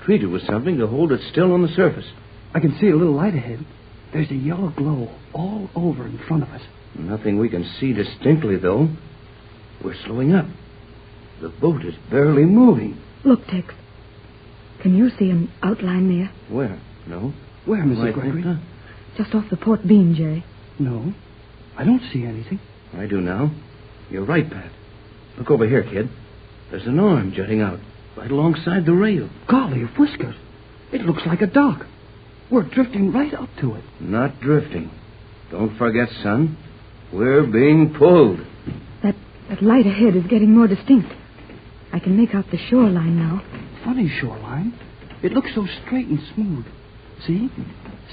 treated with something to hold it still on the surface. I can see a little light ahead. There's a yellow glow all over in front of us. Nothing we can see distinctly, though. We're slowing up. The boat is barely moving. Look, Tex. Can you see an outline there? Where? No. Where, Mrs. Gregory? Just off the port beam, Jerry. No. I don't see anything. I do now. You're right, Pat. Look over here, kid. There's an arm jutting out right alongside the rail. Golly of whiskers. It looks like a dock. We're drifting right up to it. Not drifting. Don't forget, son. We're being pulled. That light ahead is getting more distinct. I can make out the shoreline now. Funny shoreline. It looks so straight and smooth. See?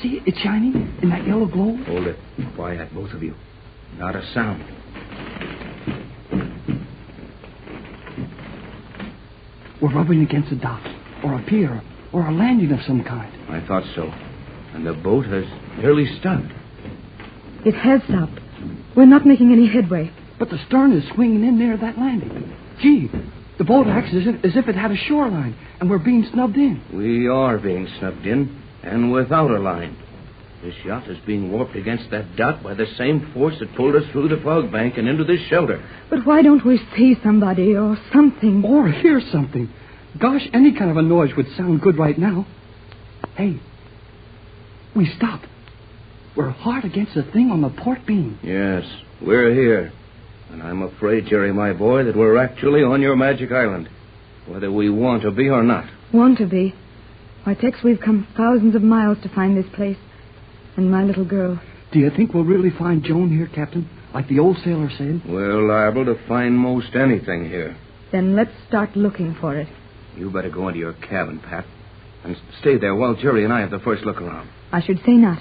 See, it's shining in that yellow glow. Hold it. Quiet, both of you. Not a sound. We're rubbing against a dock, or a pier, or a landing of some kind. I thought so. And the boat has nearly stopped. It has stopped. We're not making any headway. But the stern is swinging in near that landing. Gee, the boat acts as if it had a shoreline, and we're being snubbed in. We are being snubbed in, and without a line. This yacht is being warped against that dock by the same force that pulled us through the fog bank and into this shelter. But why don't we see somebody or something? Or hear something. Gosh, any kind of a noise would sound good right now. Hey, we stopped. We're hard against the thing on the port beam. Yes, we're here. And I'm afraid, Jerry, my boy, that we're actually on your magic island. Whether we want to be or not. Want to be? Why, Tex, we've come thousands of miles to find this place. And my little girl. Do you think we'll really find Joan here, Captain? Like the old sailor said? We're liable to find most anything here. Then let's start looking for it. You better go into your cabin, Pat. And stay there while Jerry and I have the first look around. I should say not.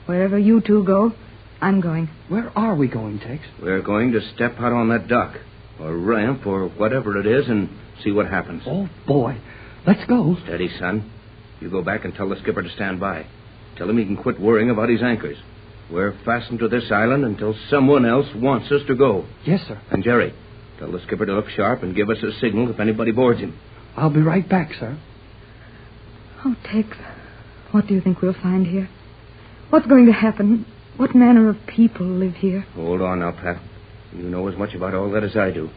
Wherever you two go, I'm going. Where are we going, Tex? We're going to step out on that dock, or ramp, or whatever it is, and see what happens. Oh, boy. Let's go. Steady, son. You go back and tell the skipper to stand by. Tell him he can quit worrying about his anchors. We're fastened to this island until someone else wants us to go. Yes, sir. And Jerry, tell the skipper to look sharp and give us a signal if anybody boards him. I'll be right back, sir. Oh, Tex, what do you think we'll find here? What's going to happen? What manner of people live here? Hold on now, Pat. You know as much about all that as I do.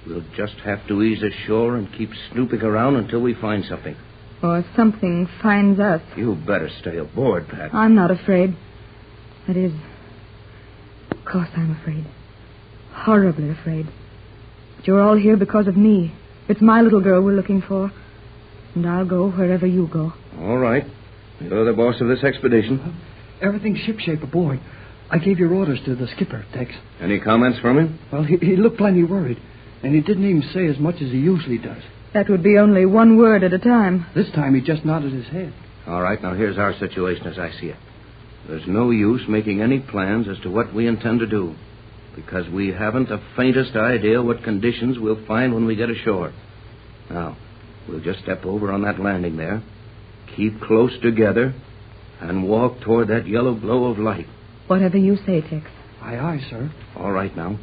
We'll just have to ease ashore and keep snooping around until we find something. Or something finds us. You better stay aboard, Pat. I'm not afraid. That is, of course I'm afraid. Horribly afraid. But you're all here because of me. It's my little girl we're looking for. And I'll go wherever you go. All right. You're the boss of this expedition. Everything's shipshape aboard. I gave your orders to the skipper, Tex. Any comments from him? Well, he looked plenty worried. And he didn't even say as much as he usually does. That would be only one word at a time. This time he just nodded his head. All right, now here's our situation as I see it. There's no use making any plans as to what we intend to do, because we haven't the faintest idea what conditions we'll find when we get ashore. Now, we'll just step over on that landing there, keep close together, and walk toward that yellow glow of light. Whatever you say, Tex. Aye, aye, sir. All right, now.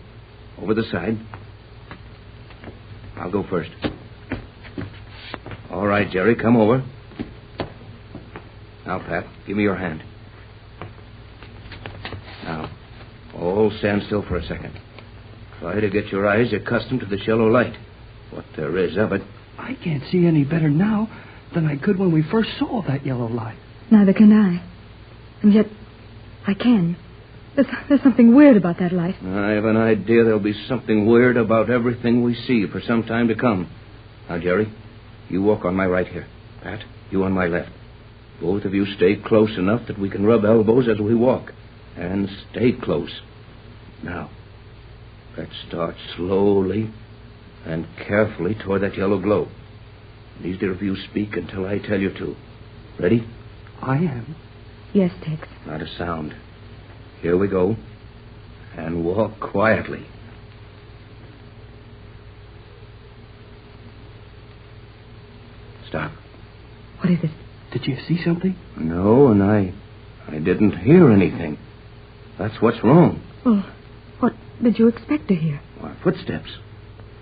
Over the side. I'll go first. All right, Jerry, come over. Now, Pat, give me your hand. Now, all stand still for a second. Try to get your eyes accustomed to this yellow light. What there is of it. I can't see any better now than I could when we first saw that yellow light. Neither can I. And yet, I can. There's something weird about that light. I have an idea there'll be something weird about everything we see for some time to come. Now, Jerry, you walk on my right here. Pat, you on my left. Both of you stay close enough that we can rub elbows as we walk. And stay close. Now, Let's start slowly and carefully toward that yellow glow. Neither of you speak until I tell you to. Ready? I am. Yes, Tex. Not a sound. Here we go. And walk quietly. Stop. What is it? Did you see something? No, and I didn't hear anything. That's what's wrong. Well, what did you expect to hear? Our footsteps.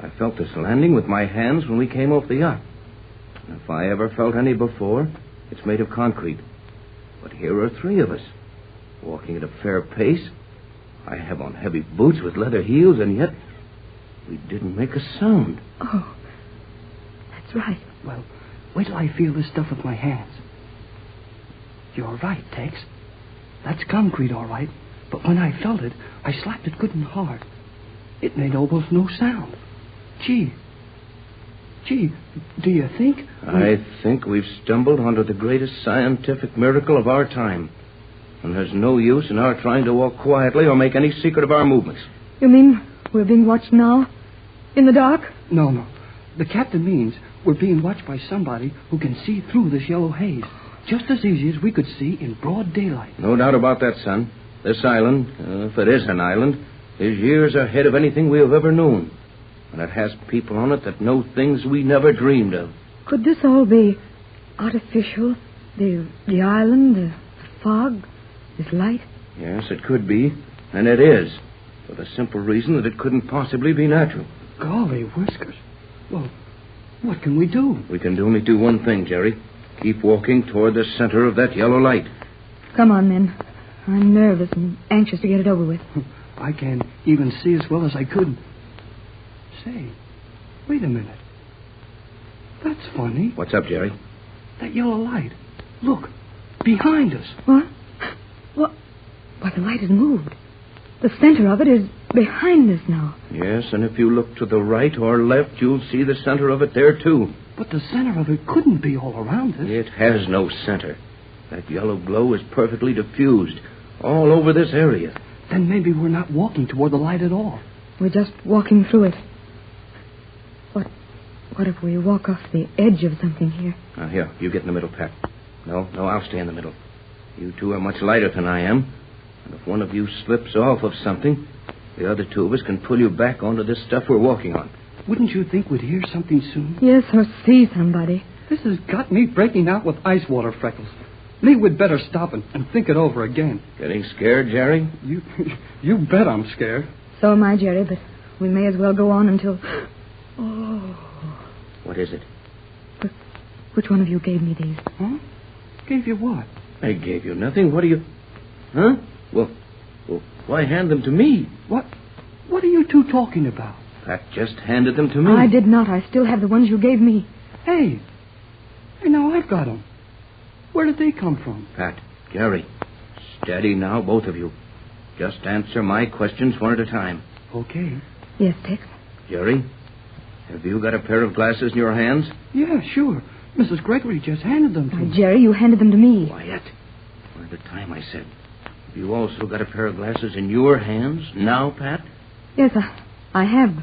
I felt this landing with my hands when we came off the yacht. And if I ever felt any before, it's made of concrete. But here are three of us, walking at a fair pace. I have on heavy boots with leather heels, and yet we didn't make a sound. Oh, that's right. Well, wait till I feel this stuff with my hands. You're right, Tex. That's concrete, all right. But when I felt it, I slapped it good and hard. It made almost no sound. Gee, do you think... I think we've stumbled onto the greatest scientific miracle of our time. And there's no use in our trying to walk quietly or make any secret of our movements. You mean we're being watched now? In the dark? No. The captain means we're being watched by somebody who can see through this yellow haze. Just as easy as we could see in broad daylight. No doubt about that, son. This island, if it is an island, is years ahead of anything we have ever known. And it has people on it that know things we never dreamed of. Could this all be artificial? The island, the fog, this light? Yes, it could be. And it is. For the simple reason that it couldn't possibly be natural. Golly whiskers. Well, what can we do? We can only do one thing, Jerry. Keep walking toward the center of that yellow light. Come on, men. I'm nervous and anxious to get it over with. I can't even see as well as I could. Say, wait a minute. That's funny. What's up, Jerry? That yellow light. Look, behind us. What? Why, the light has moved. The center of it is behind us now. Yes, and if you look to the right or left, you'll see the center of it there, too. But the center of it couldn't be all around us. It has no center. That yellow glow is perfectly diffused all over this area. Then maybe we're not walking toward the light at all. We're just walking through it. What if we walk off the edge of something here? Here, you get in the middle, Pat. No, I'll stay in the middle. You two are much lighter than I am. And if one of you slips off of something, the other two of us can pull you back onto this stuff we're walking on. Wouldn't you think we'd hear something soon? Yes, or see somebody. This has got me breaking out with ice water freckles. Maybe we'd better stop and think it over again. Getting scared, Jerry? You bet I'm scared. So am I, Jerry, but we may as well go on until... Oh. What is it? Which one of you gave me these? Huh? Gave you what? I gave you nothing. What are you... Huh? Well, why hand them to me? What are you two talking about? Pat just handed them to me. I did not. I still have the ones you gave me. Hey, now I've got them. Where did they come from? Pat, Jerry, steady now, both of you. Just answer my questions one at a time. Okay. Yes, Tex. Jerry, have you got a pair of glasses in your hands? Yeah, sure. Mrs. Gregory just handed them to me. Jerry, you handed them to me. Quiet. One at a time, I said. Have you also got a pair of glasses in your hands now, Pat? Yes, I have.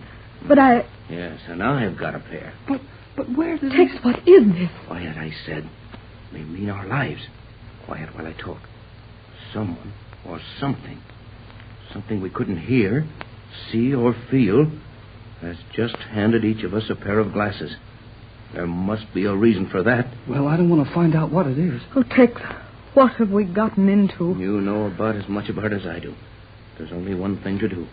But I... Yes, and I've got a pair. But where did... Tex, what is this? Quiet, I said. May mean our lives. Quiet while I talk. Someone or something we couldn't hear, see, or feel has just handed each of us a pair of glasses. There must be a reason for that. Well, I don't want to find out what it is. Oh, Tex, what have we gotten into? You know about as much about it as I do. There's only one thing to do.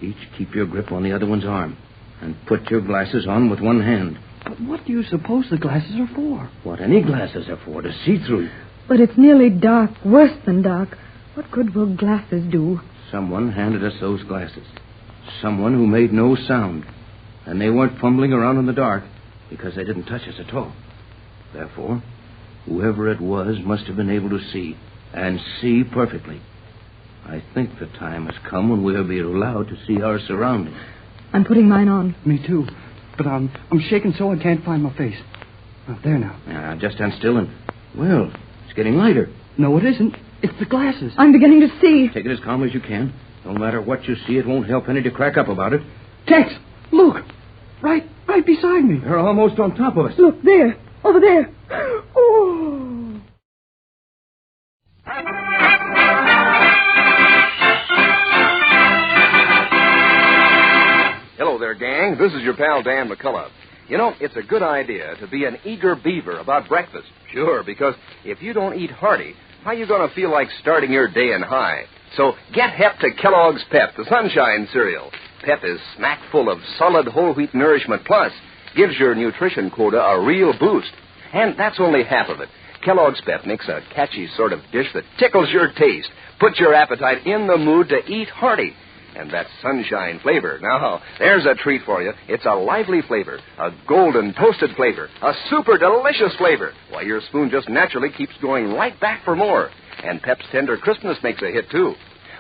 Each keep your grip on the other one's arm and put your glasses on with one hand. But what do you suppose the glasses are for? What any glasses are for, to see through. But it's nearly dark, worse than dark. What good will glasses do? Someone handed us those glasses. Someone who made no sound. And they weren't fumbling around in the dark because they didn't touch us at all. Therefore, whoever it was must have been able to see, and see perfectly. I think the time has come when we'll be allowed to see our surroundings. I'm putting mine on. Me too. But I'm shaking so I can't find my face. There now. Now, just stand still and... Well, it's getting lighter. No, it isn't. It's the glasses. I'm beginning to see. Take it as calm as you can. No matter what you see, it won't help any to crack up about it. Tex, look. Right beside me. They're almost on top of us. Look, there. Over there. Oh. Hello there, gang. This is your pal Dan McCullough. You know, it's a good idea to be an eager beaver about breakfast. Sure, because if you don't eat hearty, how you going to feel like starting your day in high? So get hep to Kellogg's Pep, the Sunshine cereal. Pep is smack full of solid whole wheat nourishment, plus gives your nutrition quota a real boost. And that's only half of it. Kellogg's Pep makes a catchy sort of dish that tickles your taste, puts your appetite in the mood to eat hearty. And that sunshine flavor. Now, there's a treat for you. It's a lively flavor, a golden toasted flavor, a super delicious flavor. Why, your spoon just naturally keeps going right back for more. And Pep's tender crispness makes a hit, too.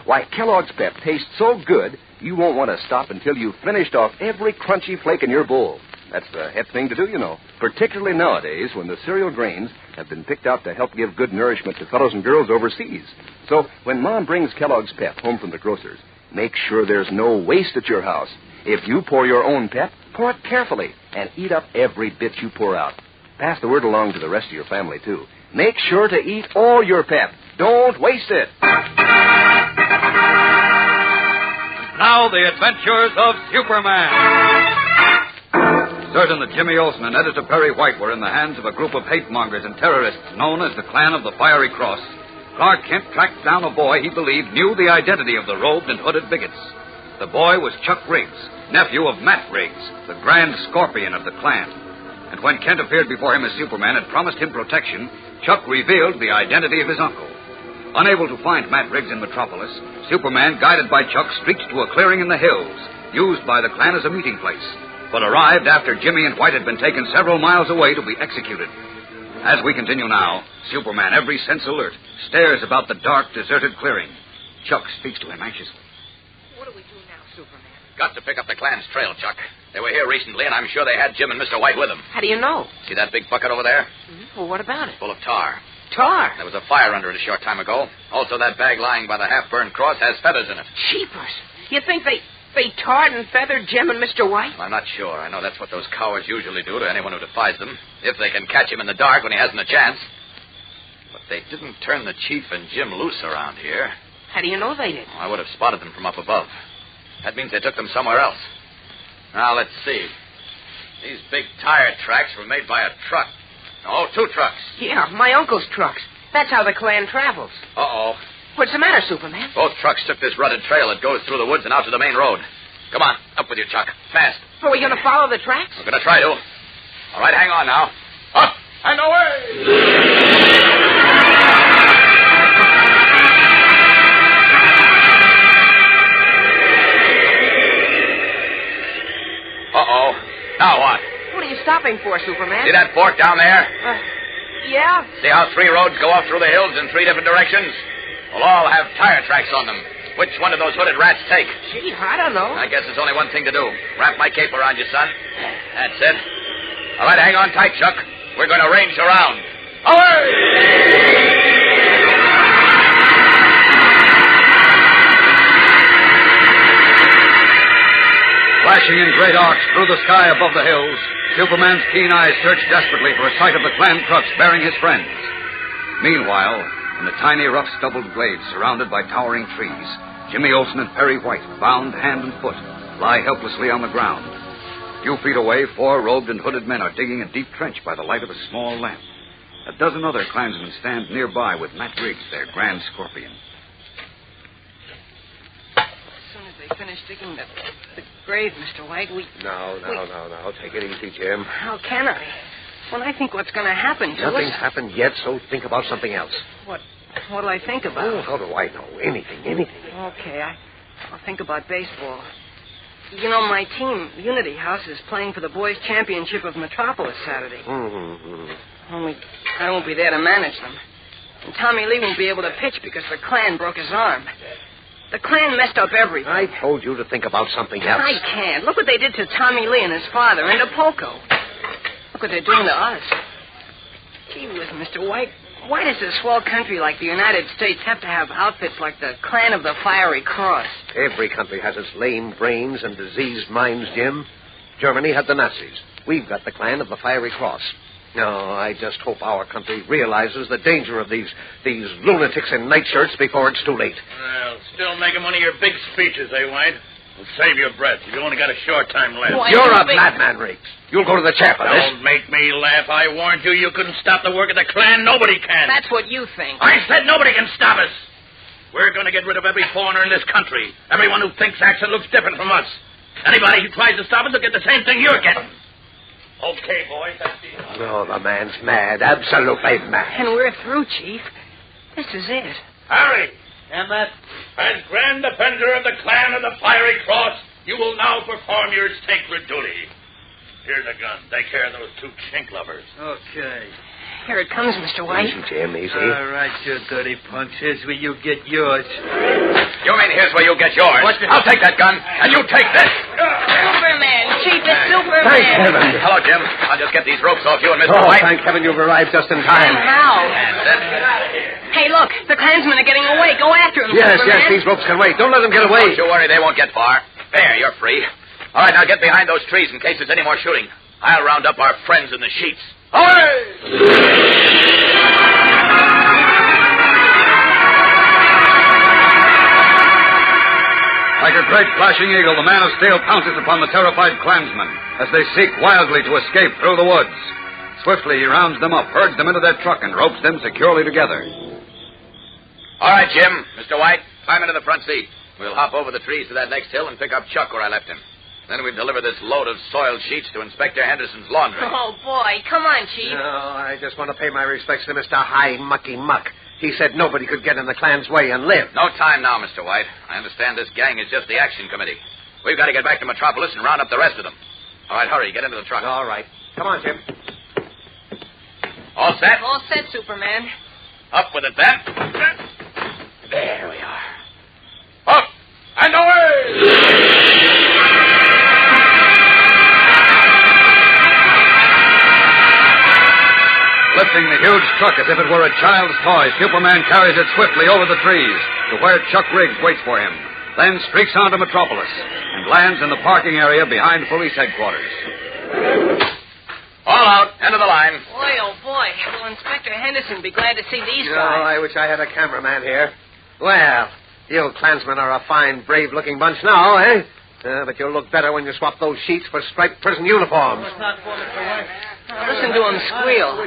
Why, Kellogg's Pep tastes so good, you won't want to stop until you've finished off every crunchy flake in your bowl. That's the hep thing to do, you know, particularly nowadays when the cereal grains have been picked out to help give good nourishment to fellows and girls overseas. So when Mom brings Kellogg's Pep home from the grocer's, make sure there's no waste at your house. If you pour your own Pep, pour it carefully and eat up every bit you pour out. Pass the word along to the rest of your family, too. Make sure to eat all your Pep. Don't waste it. Now the adventures of Superman. Certain that Jimmy Olsen and Editor Perry White were in the hands of a group of hate-mongers and terrorists known as the Clan of the Fiery Cross, Clark Kent tracked down a boy he believed knew the identity of the robed and hooded bigots. The boy was Chuck Riggs, nephew of Matt Riggs, the Grand Scorpion of the Clan. And when Kent appeared before him as Superman and promised him protection, Chuck revealed the identity of his uncle. Unable to find Matt Riggs in Metropolis, Superman, guided by Chuck, streaked to a clearing in the hills, used by the Clan as a meeting place, but arrived after Jimmy and White had been taken several miles away to be executed. As we continue now, Superman, every sense alert, stares about the dark, deserted clearing. Chuck speaks to him anxiously. What do we do now, Superman? Got to pick up the Clan's trail, Chuck. They were here recently, and I'm sure they had Jim and Mr. White with them. How do you know? See that big bucket over there? Well, what about it? Full of tar. Tar? There was a fire under it a short time ago. Also, that bag lying by the half-burned cross has feathers in it. Jeepers. You think they tarred and feathered Jim and Mr. White? I'm not sure. I know that's what those cowards usually do to anyone who defies them, if they can catch him in the dark when he hasn't a chance. But they didn't turn the Chief and Jim loose around here. How do you know they did? I would have spotted them from up above. That means they took them somewhere else. Now, let's see. These big tire tracks were made by a truck. Oh, 2 trucks. Yeah, my uncle's trucks. That's how the Clan travels. Uh-oh. What's the matter, Superman? Both trucks took this rutted trail that goes through the woods and out to the main road. Come on, up with you, Chuck. Fast. Are we going to follow the tracks? We're going to try to. All right, hang on now. Up and away! Uh-oh. Now what? What are you stopping for, Superman? See that fork down there? Yeah. See how 3 roads go off through the hills in 3 different directions? We'll all have tire tracks on them. Which one do those hooded rats take? Gee, I don't know. I guess there's only one thing to do. Wrap my cape around you, son. That's it. All right, hang on tight, Chuck. We're going to range around. Away! Flashing in great arcs through the sky above the hills, Superman's keen eyes search desperately for a sight of the Clan trucks bearing his friends. Meanwhile, in the tiny, rough, stubbled glades surrounded by towering trees, Jimmy Olsen and Perry White, bound hand and foot, lie helplessly on the ground. A few feet away, 4 robed and hooded men are digging a deep trench by the light of a small lamp. A dozen other Klansmen stand nearby with Matt Riggs, their Grand Scorpion. As soon as they finish digging the grave, Mr. White, No. Take it easy, Jim. How can I? When I think what's going to happen to Nothing's us... happened yet, so think about something else. What'll I think about? Oh, how do I know? Anything. Okay, I'll think about baseball. You know, my team, Unity House, is playing for the boys' championship of Metropolis Saturday. Mm-hmm. Only I won't be there to manage them. And Tommy Lee won't be able to pitch because the Klan broke his arm. The Klan messed up everything. I told you to think about something else. I can't. Look what they did to Tommy Lee and his father and to Polko. Look what they're doing to us. Gee whiz, Mr. White. Why does a swell country like the United States have to have outfits like the Clan of the Fiery Cross? Every country has its lame brains and diseased minds, Jim. Germany had the Nazis. We've got the clan of the Fiery Cross. No, I just hope our country realizes the danger of these lunatics in nightshirts before it's too late. Well, still making one of your big speeches, eh, White? Well, save your breath. You've only got a short time left. You're a madman, Riggs. You'll go to the chair for this. Don't make me laugh. I warned you couldn't stop the work of the Klan. Nobody can. That's what you think. I said nobody can stop us. We're going to get rid of every foreigner in this country. Everyone who thinks, acts, and looks different from us. Anybody who tries to stop us will get the same thing you're getting. Okay, boys, that's the... Oh, the man's mad. Absolutely mad. And we're through, Chief. This is it. Harry! And that... As Grand Defender of the Clan of the Fiery Cross, you will now perform your sacred duty. Here's a gun. Take care of those two chink lovers. Okay. Here it comes, Mr. White. Easy, Jim, easy. All right, you dirty punch. Here's where you get yours. You mean here's where you get yours? I'll take that gun, and you take this. Superman, Chief, it's Superman. Thank heaven. Hello, Jim. I'll just get these ropes off you and Mr. Oh, White. thank heaven you've arrived just in time. How? That's it. Hey, look, the Klansmen are getting away. Go after them, Yes, Superman. these ropes can wait. Don't let them get away. Don't you worry, they won't get far. There, you're free. All right, now get behind those trees in case there's any more shooting. I'll round up our friends in the sheets. Like a great flashing eagle, the man of steel pounces upon the terrified Klansmen as they seek wildly to escape through the woods. Swiftly, he rounds them up, herds them into their truck, and ropes them securely together. All right, Jim, Mr. White, climb into the front seat. We'll hop over the trees to that next hill and pick up Chuck where I left him. Then we deliver this load of soiled sheets to Inspector Henderson's laundry. Oh, boy. Come on, Chief. No, I just want to pay my respects to Mr. High Mucky Muck. He said nobody could get in the Klan's way and live. No time now, Mr. White. I understand this gang is just the action committee. We've got to get back to Metropolis and round up the rest of them. All right, hurry. Get into the truck. All right. Come on, Jim. All set? All set, Superman. Up with it, then. There we are. Up and away! Lifting the huge truck as if it were a child's toy, Superman carries it swiftly over the trees to where Chuck Riggs waits for him, then streaks on to Metropolis and lands in the parking area behind police headquarters. All out, end of the line. Boy, oh, boy. Will Inspector Henderson be glad to see these Oh, guys? I wish I had a cameraman here. Well, you Klansmen are a fine, brave-looking bunch now, eh? But you'll look better when you swap those sheets for striped prison uniforms. Listen to them squeal.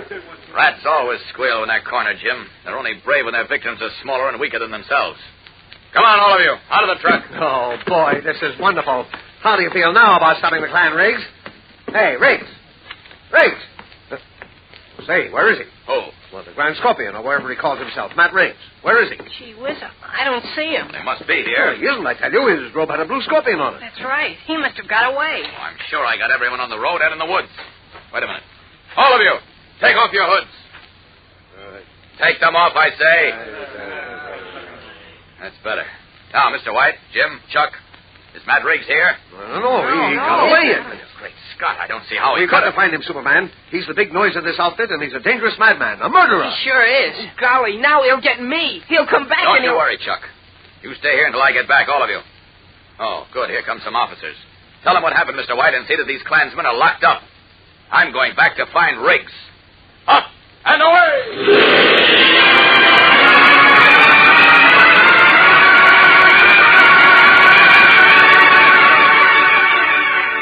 Rats always squeal when they're cornered, Jim. They're only brave when their victims are smaller and weaker than themselves. Come on, all of you. Out of the truck. Oh, boy, this is wonderful. How do you feel now about stopping the Klan, Riggs? Hey, Riggs. Riggs. Say, where is he? Oh. Well, the Grand Scorpion, or wherever he calls himself. Matt Riggs. Where is he? Gee whiz, I don't see him. They must be here. Well, he isn't, I tell you. His robe had a blue scorpion on it. That's right. He must have got away. Oh, I'm sure I got everyone on the road and in the woods. Wait a minute. All of you, take off your hoods. Take them off, I say. That's better. Now, Mr. White, Jim, Chuck, is Matt Riggs here? I don't know. He got away. Great Scott, I don't see how he We've got to find him, Superman. He's the big noise of this outfit, and he's a dangerous madman, a murderer. He sure is. Golly, now he'll get me. He'll come back Don't and you worry, Chuck. You stay here until I get back, all of you. Oh, good. Here come some officers. Tell them what happened, Mr. White, and see that these Klansmen are locked up. I'm going back to find Riggs. Up and away!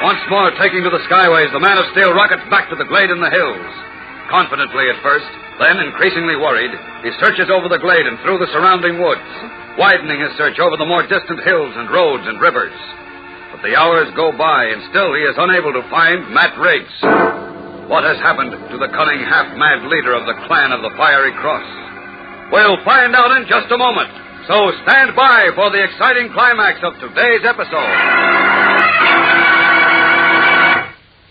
Once more, taking to the skyways, the Man of Steel rockets back to the glade in the hills. Confidently at first, then increasingly worried, he searches over the glade and through the surrounding woods, widening his search over the more distant hills and roads and rivers. But the hours go by, and still he is unable to find Matt Riggs. What has happened to the cunning, half-mad leader of the Clan of the Fiery Cross? We'll find out in just a moment. So stand by for the exciting climax of today's episode.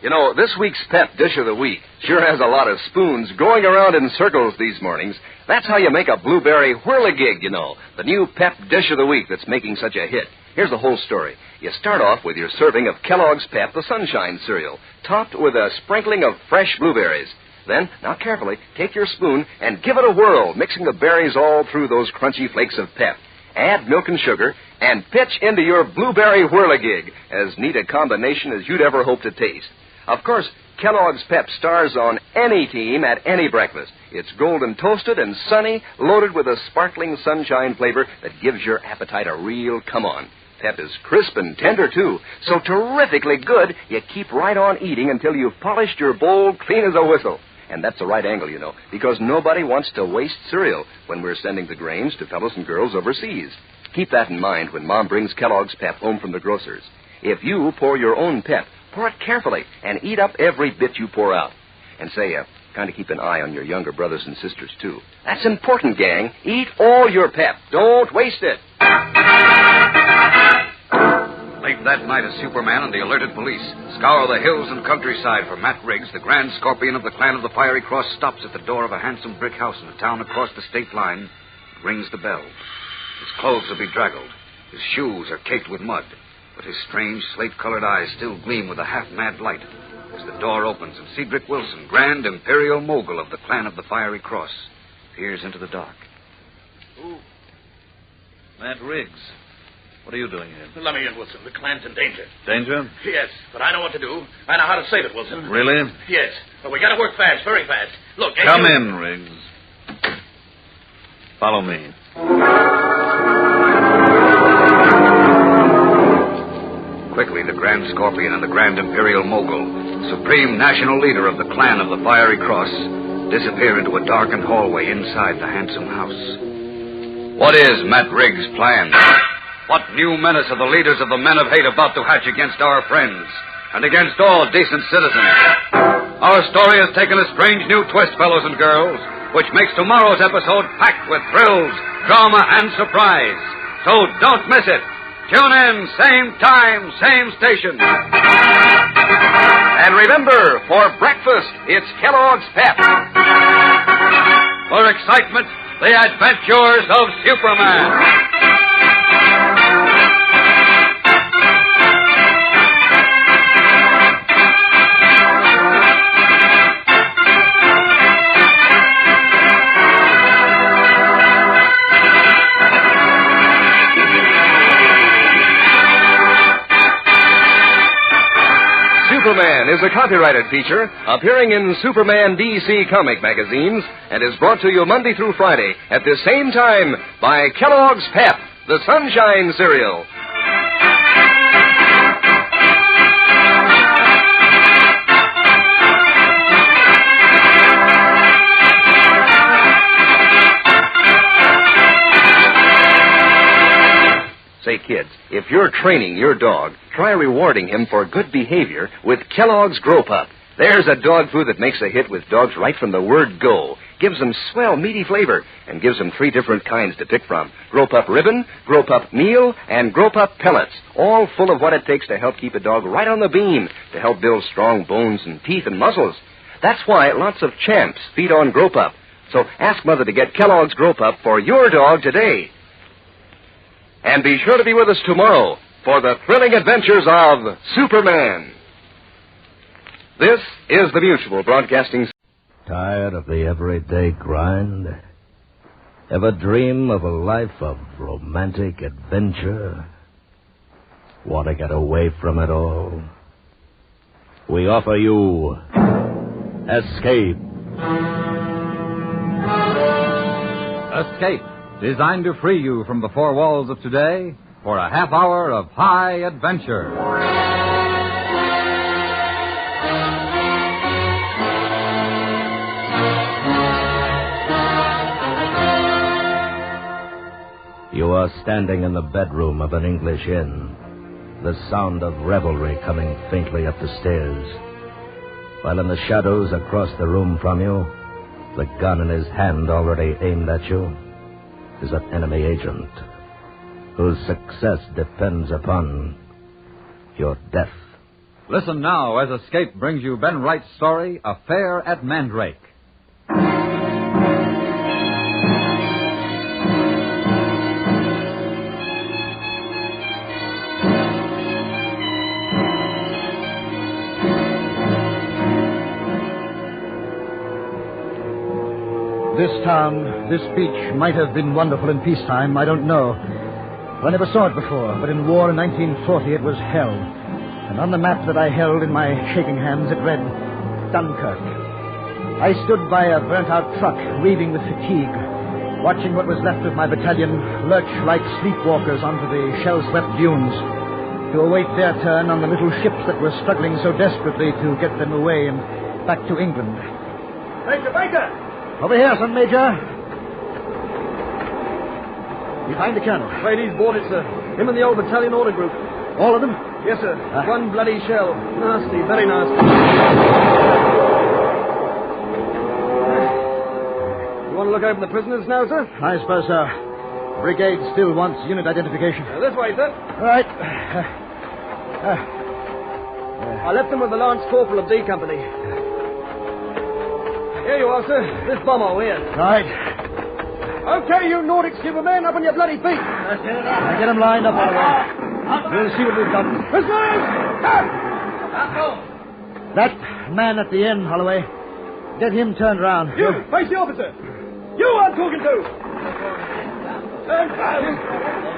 You know, this week's Pep Dish of the Week sure has a lot of spoons going around in circles these mornings. That's how you make a blueberry whirligig, you know, the new Pep Dish of the Week that's making such a hit. Here's the whole story. You start off with your serving of Kellogg's Pep, the Sunshine cereal, topped with a sprinkling of fresh blueberries. Then, now carefully, take your spoon and give it a whirl, mixing the berries all through those crunchy flakes of Pep. add milk and sugar, and pitch into your blueberry whirligig. As neat a combination as you'd ever hope to taste. Of course, Kellogg's Pep stars on any team at any breakfast. It's golden toasted and sunny, loaded with a sparkling sunshine flavor that gives your appetite a real come-on. Pep is crisp and tender, too, so terrifically good you keep right on eating until you've polished your bowl clean as a whistle. And that's the right angle, you know, because nobody wants to waste cereal when we're sending the grains to fellows and girls overseas. Keep that in mind when Mom brings Kellogg's Pep home from the grocer's. If you pour your own Pep, pour it carefully and eat up every bit you pour out. And say, kind of keep an eye on your younger brothers and sisters, too. That's important, gang. Eat all your Pep. Don't waste it. Late that night, as Superman and the alerted police scour the hills and countryside for Matt Riggs, the Grand Scorpion of the Clan of the Fiery Cross stops at the door of a handsome brick house in a town across the state line and rings the bell. His clothes are bedraggled. His shoes are caked with mud. But his strange, slate-colored eyes still gleam with a half-mad light as the door opens and Cedric Wilson, Grand Imperial Mogul of the Clan of the Fiery Cross, peers into the dark. Who? Matt Riggs. What are you doing here? Let me in, Wilson. The clan's in danger. Danger? Yes, but I know what to do. I know how to save it, Wilson. Really? Yes, but we got to work fast, very fast. Look, Come in, Riggs. Follow me. Quickly, the Grand Scorpion and the Grand Imperial Mogul, supreme national leader of the Clan of the Fiery Cross, disappear into a darkened hallway inside the handsome house. What is Matt Riggs' plan? What new menace are the leaders of the men of hate about to hatch against our friends and against all decent citizens? Our story has taken a strange new twist, fellows and girls, which makes tomorrow's episode packed with thrills, drama, and surprise. So don't miss it. Tune in, same time, same station. And remember, for breakfast, it's Kellogg's Pep. For excitement, the adventures of Superman. Superman is a copyrighted feature appearing in Superman DC comic magazines and is brought to you Monday through Friday at the same time by Kellogg's Pep, the Sunshine Cereal. Say, kids, if you're training your dog, try rewarding him for good behavior with Kellogg's Grow Pup. There's a dog food that makes a hit with dogs right from the word go. Gives them swell, meaty flavor, and gives them 3 different kinds to pick from. Grow Pup Ribbon, Grow Pup Meal, and Grow Pup Pellets. All full of what it takes to help keep a dog right on the beam, to help build strong bones and teeth and muscles. That's why lots of champs feed on Grow Pup. So ask Mother to get Kellogg's Grow Pup for your dog today. And be sure to be with us tomorrow for the thrilling adventures of Superman. This is the Mutual Broadcasting. Tired of the everyday grind? Ever dream of a life of romantic adventure? Want to get away from it all? We offer you Escape. Escape, designed to free you from the four walls of today for a half hour of high adventure. You are standing in the bedroom of an English inn, the sound of revelry coming faintly up the stairs, while in the shadows across the room from you, the gun in his hand already aimed at you, is an enemy agent whose success depends upon your death. Listen now as Escape brings you Ben Wright's story, Affair at Mandrake. This town, this beach might have been wonderful in peacetime, I don't know. I never saw it before, but in war in 1940 it was hell. And on the map that I held in my shaking hands, it read Dunkirk. I stood by a burnt-out truck, reeling with fatigue, watching what was left of my battalion lurch like sleepwalkers onto the shell-swept dunes to await their turn on the little ships that were struggling so desperately to get them away and back to England. Major Baker! Over here, son, Major. Behind the colonel. Afraid he's boarded, sir. Him and the old battalion order group. All of them? Yes, sir. One bloody shell. Nasty, very nasty. You want to look over the prisoners now, sir? I suppose so. Brigade still wants unit identification. This way, sir. All right. I left them with the Lance Corporal of D Company. Here you are, sir. This bomber here. Right. Okay, you Nordic Superman, up on your bloody feet. I get them lined up all right. We'll see what we've got. Prisoners! That man at the end, Holloway. Get him turned round. You, face the officer. You I'm talking to.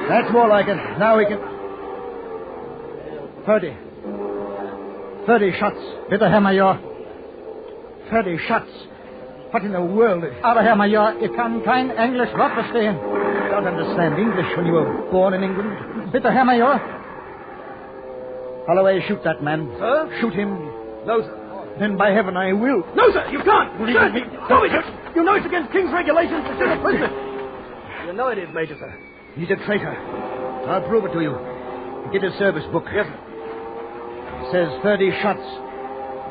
That's more like it. Now we can... 30 shots. Bitte, Herr Major. 30 shots. What in the world? Aber, Herr Major, ich kann kein Englisch Wort verstehen. You don't understand English when you were born in England. Bitte, Herr Major. Holloway, shoot that man. Sir? Shoot him. No, sir. Then by heaven I will. No, sir, you can't. Sir, you know it's against King's regulations to shoot a prisoner. You know it is, Major, sir. He's a traitor. I'll prove it to you. Get his service book. Yes, sir. It says 30 shots.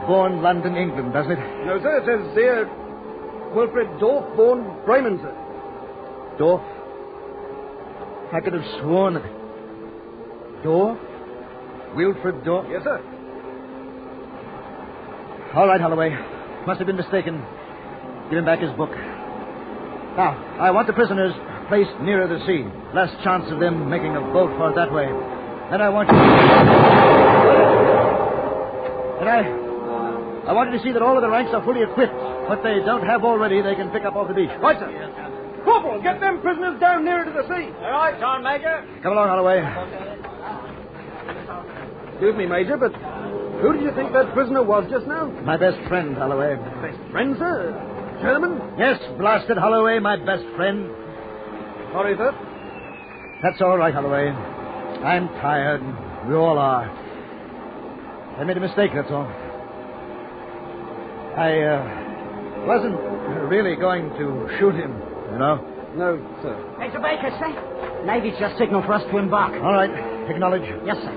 Born London, England, doesn't it? No, sir. It says here, Wilfred Dorf, born Bremen, sir. Dorf? I could have sworn that... Dorf? Wilfred Dorf? Yes, sir. All right, Holloway. Must have been mistaken. Give him back his book. Now, I want the prisoners placed nearer the sea. Last chance of them making a boat for it that way. Then I want you... And I want you to see that all of the ranks are fully equipped. What they don't have already, they can pick up off the beach. Right, sir. Corporal, get them prisoners down nearer to the sea. All right, John Major. Come along, Holloway. Excuse me, Major, but who did you think that prisoner was just now? My best friend, Holloway. Best friend, sir? German? Yes, blasted Holloway, my best friend. Sorry, sir. That's all right, Holloway. I'm tired. We all are. I made a mistake, that's all. I wasn't really going to shoot him, you know. No, sir. Major Baker, sir. Navy's just signaled for us to embark. All right. Acknowledge. Yes, sir.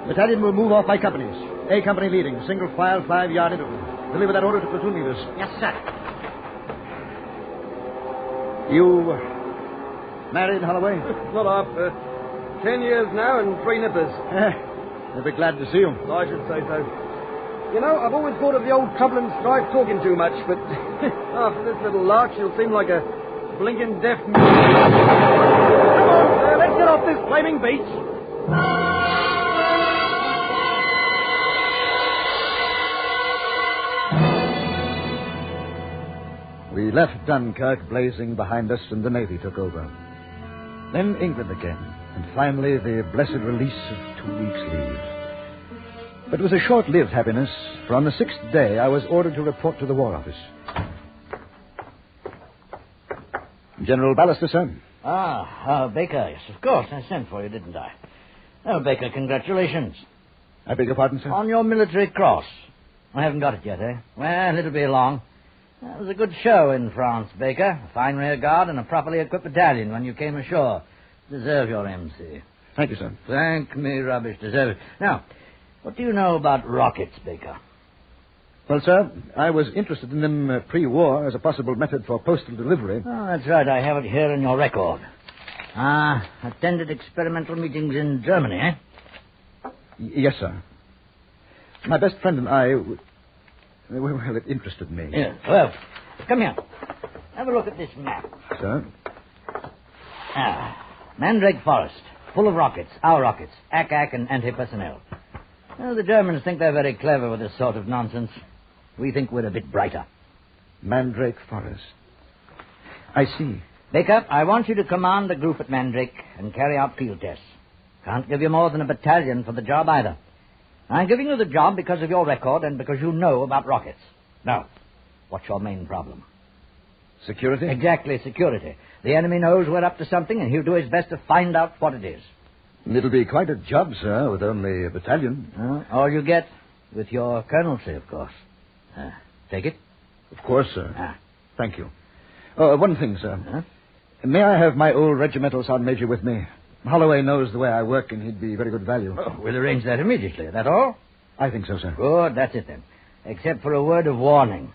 Battalion will move off by companies. A company leading. Single file, 5-yard interval. Deliver that order to platoon leaders. Yes, sir. You married, Holloway? Not half. 10 years now and 3 nippers. They'll be glad to see you. I should say so. You know, I've always thought of the old trouble and strife talking too much, but after this little lark, she'll seem like a blinking deaf... Come on, sir, let's get off this flaming beach. We left Dunkirk blazing behind us, and the Navy took over. Then England again, and finally the blessed release of 2 weeks' leave. But it was a short-lived happiness, for on the 6th day I was ordered to report to the War Office. General Ballister, sir. Baker, yes, of course. I sent for you, didn't I? Oh, Baker, congratulations. I beg your pardon, sir? On your military cross. I haven't got it yet, eh? Well, it'll be along. That was a good show in France, Baker. A fine rear guard and a properly equipped battalion when you came ashore. Deserve your MC. Thank you, sir. Thank me, rubbish. Deserve it. Now, what do you know about rockets, Baker? Well, sir, I was interested in them pre-war as a possible method for postal delivery. Oh, that's right. I have it here in your record. Attended experimental meetings in Germany, eh? Yes, sir. My best friend and I... Well, it interested me. Yeah. Well, come here. Have a look at this map. Sir? Mandrake Forest, full of rockets, our rockets, ack-ack and anti-personnel. Well, the Germans think they're very clever with this sort of nonsense. We think we're a bit brighter. Mandrake Forest. I see. Baker, I want you to command a group at Mandrake and carry out field tests. Can't give you more than a battalion for the job either. I'm giving you the job because of your record and because you know about rockets. Now, what's your main problem? Security? Exactly, security. The enemy knows we're up to something, and he'll do his best to find out what it is. It'll be quite a job, sir, with only a battalion. All you get with your colonelcy, of course. Take it? Of course, sir. Thank you. One thing, sir. May I have my old regimental sergeant major with me? Holloway knows the way I work, and he'd be very good value. Oh, we'll arrange that immediately. That all? I think so, sir. Good, that's it then. Except for a word of warning.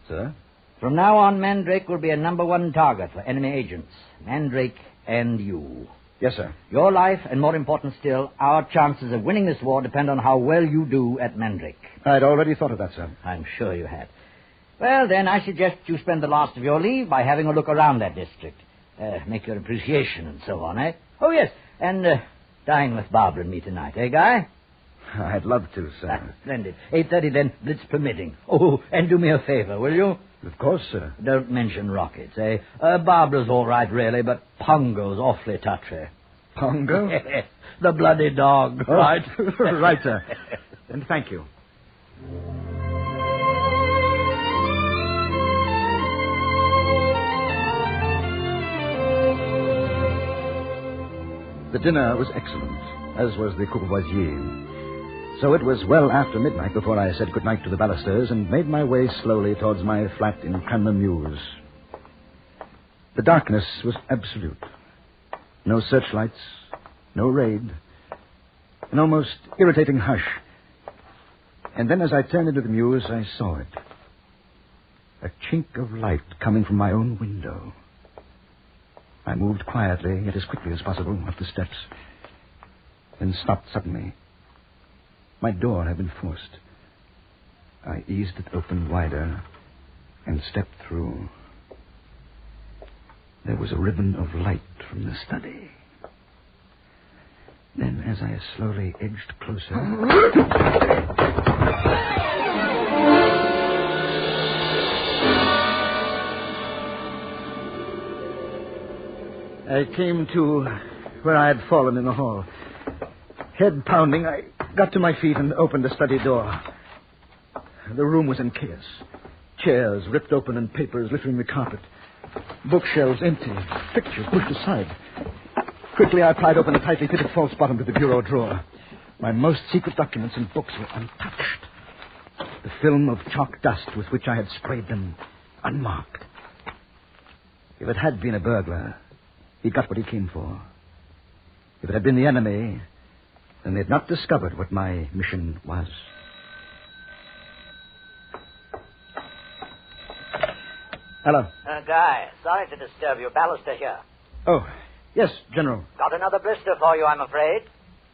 Sir? From now on, Mandrake will be a number one target for enemy agents. Mandrake and you. Yes, sir. Your life, and more important still, our chances of winning this war depend on how well you do at Mandrake. I'd already thought of that, sir. I'm sure you had. Well, then, I suggest you spend the last of your leave by having a look around that district. Make your appreciation and so on, eh? Oh, yes, and dine with Barbara and me tonight, eh, Guy? I'd love to, sir. Splendid. 8:30 then, blitz permitting. Oh, and do me a favor, will you? Of course, sir. Don't mention rockets, eh? Barbara's all right, really, but Pongo's awfully touchy. Pongo? The bloody dog, oh, right? Right, sir. And thank you. The dinner was excellent, as was the courvoisier. So it was well after midnight before I said goodnight to the balusters and made my way slowly towards my flat in Cranmer Mews. The darkness was absolute. No searchlights, no raid, an almost irritating hush. And then as I turned into the mews, I saw it. A chink of light coming from my own window. I moved quietly, yet as quickly as possible, up the steps, then stopped suddenly. My door had been forced. I eased it open wider and stepped through. There was a ribbon of light from the study. Then, as I slowly edged closer... I came to where I had fallen in the hall. Head pounding, I got to my feet and opened the study door. The room was in chaos. Chairs ripped open and papers littering the carpet. Bookshelves empty, pictures pushed aside. Quickly, I pried open a tightly fitted false bottom to the bureau drawer. My most secret documents and books were untouched. The film of chalk dust with which I had sprayed them, unmarked. If it had been a burglar, he got what he came for. If it had been the enemy, then they'd not discovered what my mission was. Hello. Guy, sorry to disturb you. Baluster here. Oh, yes, General. Got another blister for you, I'm afraid.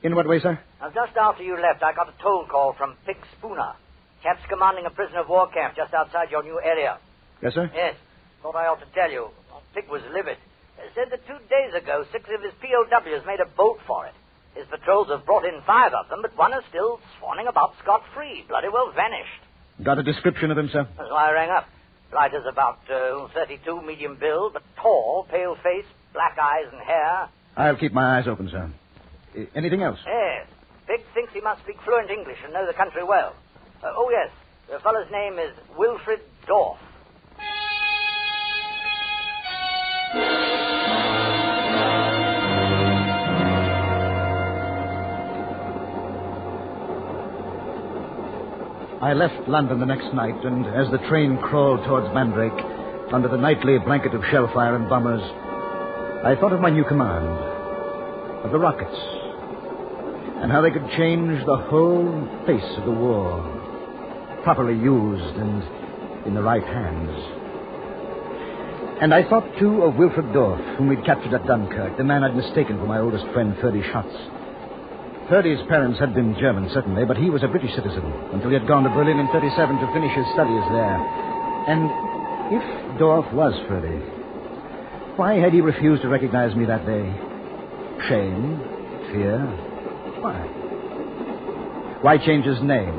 In what way, sir? Now, just after you left, I got a toll call from Pick Spooner. Chap's commanding a prisoner of war camp just outside your new area. Yes, sir? Yes. Thought I ought to tell you. Pick was livid. Said that 2 days ago, 6 of his POWs made a boat for it. His patrols have brought in 5 of them, but one is still swanning about scot-free. Bloody well vanished. Got a description of him, sir? That's why I rang up. Blight is about 32, medium build, but tall, pale face, black eyes and hair. I'll keep my eyes open, sir. Anything else? Yes. Pick thinks he must speak fluent English and know the country well. Oh, yes. The fellow's name is Wilfred Dorff. I left London the next night, and as the train crawled towards Mandrake, under the nightly blanket of shellfire and bombers, I thought of my new command, of the rockets, and how they could change the whole face of the war, properly used and in the right hands. And I thought, too, of Wilfred Dorff, whom we'd captured at Dunkirk, the man I'd mistaken for my oldest friend, Ferdy Schatz. Ferdy's parents had been German, certainly, but he was a British citizen until he had gone to Berlin in 1937 to finish his studies there. And if Dorff was Ferdy, why had he refused to recognize me that day? Shame? Fear? Why? Why change his name?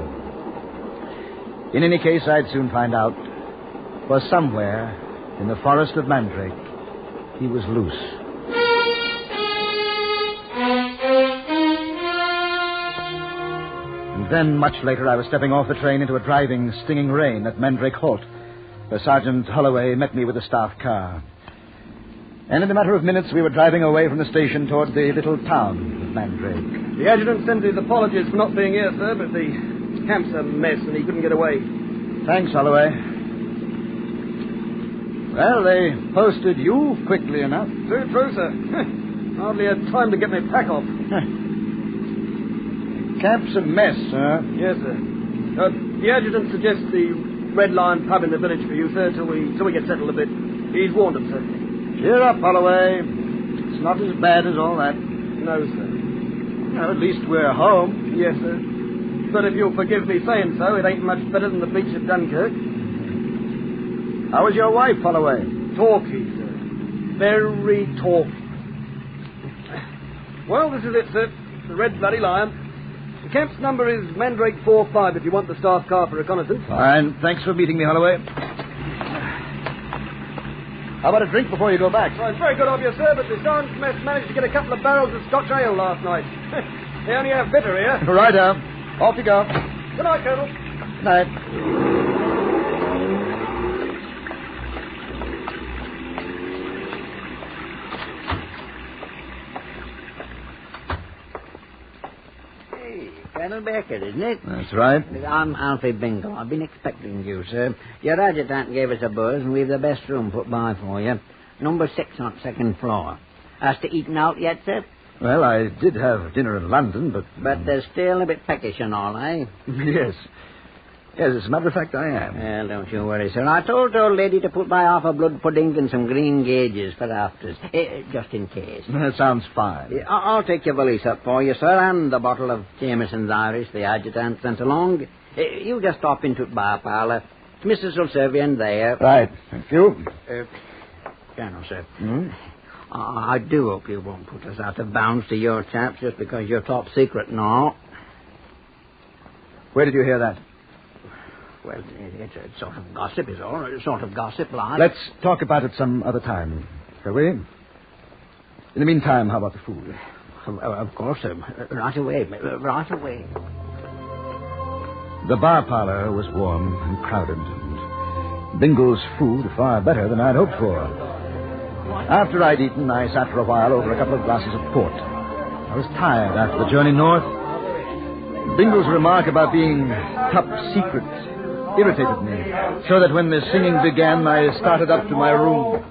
In any case, I'd soon find out. For somewhere in the forest of Mandrake, he was loose. And then, much later, I was stepping off the train into a driving, stinging rain at Mandrake Halt, where Sergeant Holloway met me with a staff car. And in a matter of minutes, we were driving away from the station toward the little town of Mandrake. The adjutant sent his apologies for not being here, sir, but the camp's a mess and he couldn't get away. Thanks, Holloway. Well, they posted you quickly enough. True, sir. Hardly had time to get my pack off. Camp's a mess, huh? Yes, sir. The adjutant suggests the Red Lion pub in the village for you, sir, till we get settled a bit. He's warned them, sir. Cheer up, Holloway. It's not as bad as all that. No, sir. Well, at least we're home. Yes, sir. But if you'll forgive me saying so, it ain't much better than the beach at Dunkirk. How was your wife, Holloway? Talky, sir. Very talky. Well, this is it, sir. The Red Bloody Lion. The camp's number is Mandrake 45 if you want the staff car for reconnaissance. Fine. Thanks for meeting me, Holloway. How about a drink before you go back? Well, it's very good of you, sir, but the sergeant's mess managed to get a couple of barrels of Scotch ale last night. They only have bitter here. Right, off you go. Good night, Colonel. Good night. Colonel Baker, isn't it? That's right. I'm Alfie Bingle. I've been expecting you, sir. Your adjutant gave us a buzz, and we've the best room put by for you. Number 6 on second floor. Has to eaten out yet, sir? Well, I did have dinner in London, but... But they're still a bit peckish and all, eh? Yes. Yes, as a matter of fact, I am. Well, don't you worry, sir. I told the old lady to put by half a blood pudding and some green gauges for afters, just in case. That sounds fine. I'll take your valise up for you, sir, and the bottle of Jameson's Irish the adjutant sent along. You just stop into the bar parlour. Mrs. will serve you in there. Right. Thank you. Colonel, sir. I do hope you won't put us out of bounds to your chaps just because you're top secret and all. Where did you hear that? Well, it's a sort of gossip is all. A sort of gossip, like. Let's talk about it some other time, shall we? In the meantime, how about the food? Of course, sir. Right away. Right away. The bar parlour was warm and crowded, and Bingle's food far better than I'd hoped for. After I'd eaten, I sat for a while over a couple of glasses of port. I was tired after the journey north. Bingle's remark about being top secret irritated me, so that when the singing began, I started up to my room.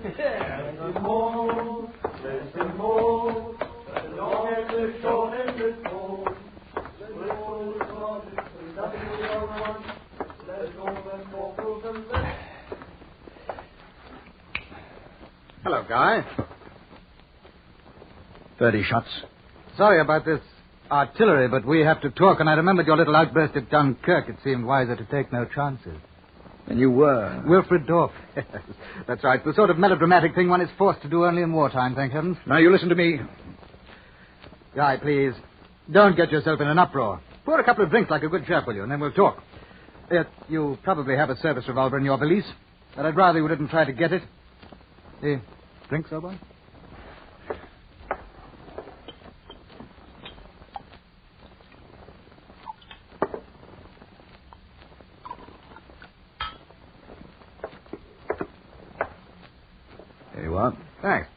Hello, Guy. 30 shots. Sorry about this artillery, but we have to talk, and I remembered your little outburst at Dunkirk. It seemed wiser to take no chances. And you were? Wilfred Dorff. That's right. The sort of melodramatic thing one is forced to do only in wartime, thank heavens. Now, you listen to me. Guy, please, don't get yourself in an uproar. Pour a couple of drinks like a good chap, will you, and then we'll talk. You probably have a service revolver in your valise, but I'd rather you didn't try to get it. Drinks, old boy? There you are. Thanks.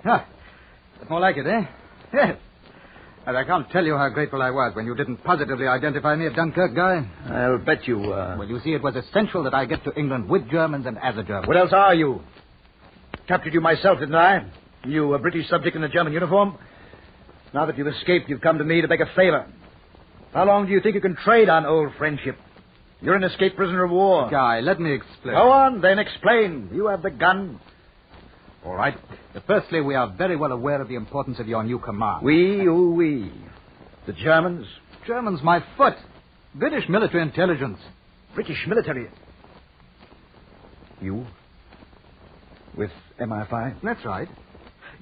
That's more like it, eh? Yes. And I can't tell you how grateful I was when you didn't positively identify me at Dunkirk, Guy. I'll bet you were. Well, you see, it was essential that I get to England with Germans and as a German. What else are you? Captured you myself, didn't I? You, a British subject in a German uniform? Now that you've escaped, you've come to me to beg a favor. How long do you think you can trade on old friendship? You're an escaped prisoner of war. Guy, let me explain. Go on, then explain. You have the gun. All right. Firstly, we are very well aware of the importance of your new command. We. The Germans? Germans, my foot. British military intelligence. British military? You? With MI5? That's right.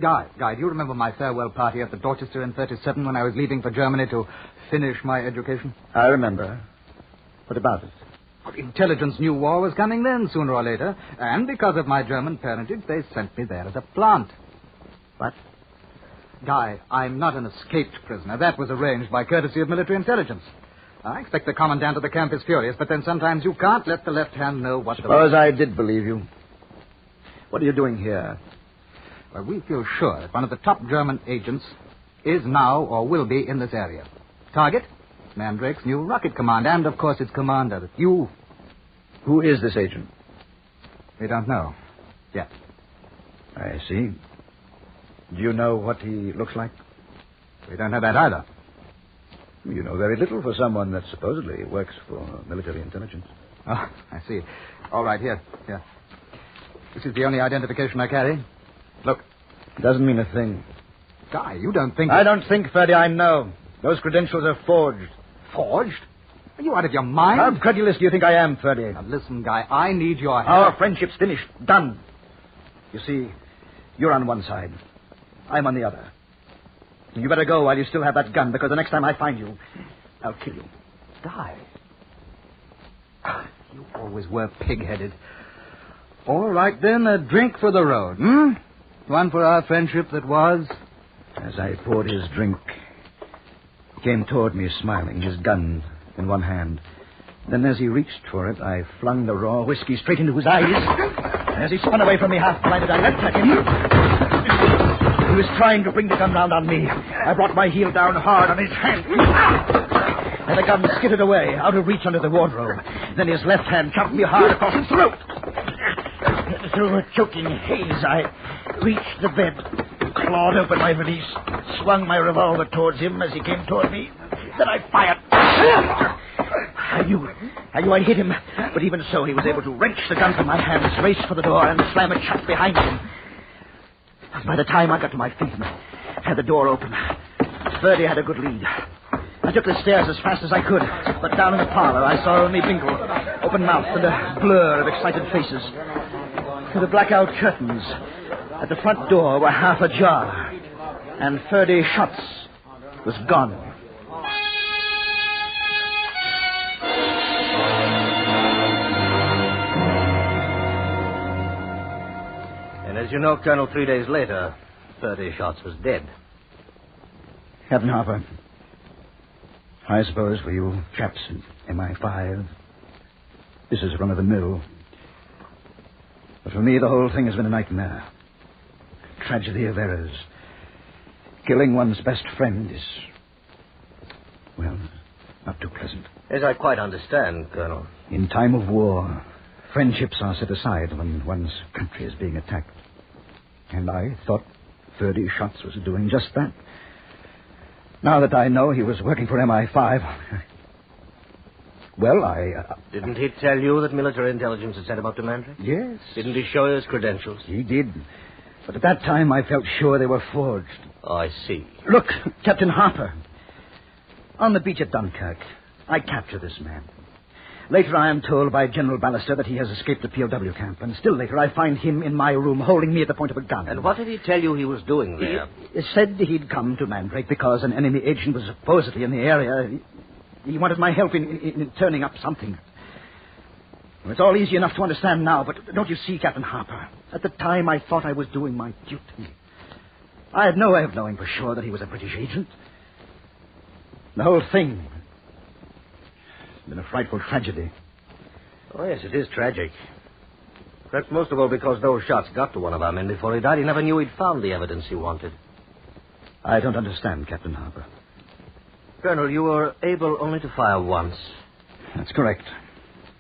Guy, do you remember my farewell party at the Dorchester in 37 when I was leaving for Germany to finish my education? I remember. What about it? Intelligence knew war was coming then, sooner or later. And because of my German parentage, they sent me there as a plant. What? Guy, I'm not an escaped prisoner. That was arranged by courtesy of military intelligence. I expect the commandant of the camp is furious, but then sometimes you can't let the left hand know what... Suppose I did believe you. What are you doing here? Well, we feel sure that one of the top German agents is now or will be in this area. Target? Mandrake's new rocket command, and, of course, its commander. You. Who is this agent? We don't know. Yet. I see. Do you know what he looks like? We don't know that either. You know very little for someone that supposedly works for military intelligence. Oh, I see. All right, here. This is the only identification I carry. Look. Doesn't mean a thing. Guy, you don't think... I don't think, Ferdy, I know. Those credentials are forged. Forged? Are you out of your mind? How credulous do you think I am, Ferdy? Now, listen, Guy, I need your help. Our friendship's finished. Done. You see, you're on one side. I'm on the other. You better go while you still have that gun, because the next time I find you, I'll kill you. Guy. You always were pig-headed. All right, then, a drink for the road, One for our friendship that was... As I poured his drink, he came toward me smiling, his gun in one hand. Then as he reached for it, I flung the raw whiskey straight into his eyes. As he spun away from me half-blinded, I leapt at him. He was trying to bring the gun round on me. I brought my heel down hard on his hand. And the gun skidded away, out of reach under the wardrobe. Then his left hand chopped me hard across the throat. Through a choking haze, I reached the bed, clawed open my valise, swung my revolver towards him as he came toward me. Then I fired. I knew I'd hit him, but even so, he was able to wrench the gun from my hands, race for the door, and slam it shut behind him. By the time I got to my feet and had the door open, Ferdy had a good lead. I took the stairs as fast as I could, but down in the parlor I saw only Binkle, open-mouthed and a blur of excited faces. The blackout curtains at the front door were half ajar, and Ferdy Schutz was gone. And as you know, Colonel, 3 days later, Ferdy Schutz was dead. Captain Harper, I suppose for you chaps in MI5, this is run-of-the-mill. But for me, the whole thing has been a nightmare. Tragedy of errors. Killing one's best friend is, well, not too pleasant. As I quite understand, Colonel. In time of war, friendships are set aside when one's country is being attacked. And I thought Ferdy Schutz was doing just that. Now that I know he was working for MI5, well, Didn't he tell you that military intelligence had sent him up to Mandrake? Yes. Didn't he show you his credentials? He did. But at that time, I felt sure they were forged. Oh, I see. Look, Captain Harper. On the beach at Dunkirk, I capture this man. Later, I am told by General Ballister that he has escaped the POW camp. And still later, I find him in my room holding me at the point of a gun. And what did he tell you he was doing there? He said he'd come to Mandrake because an enemy agent was supposedly in the area. He wanted my help in turning up something. It's all easy enough to understand now, but don't you see, Captain Harper? At the time, I thought I was doing my duty. I had no way of knowing for sure that he was a British agent. The whole thing has been a frightful tragedy. Oh, yes, it is tragic. Perhaps most of all because those shots got to one of our men before he died. He never knew he'd found the evidence he wanted. I don't understand, Captain Harper. Colonel, you were able only to fire once. That's correct.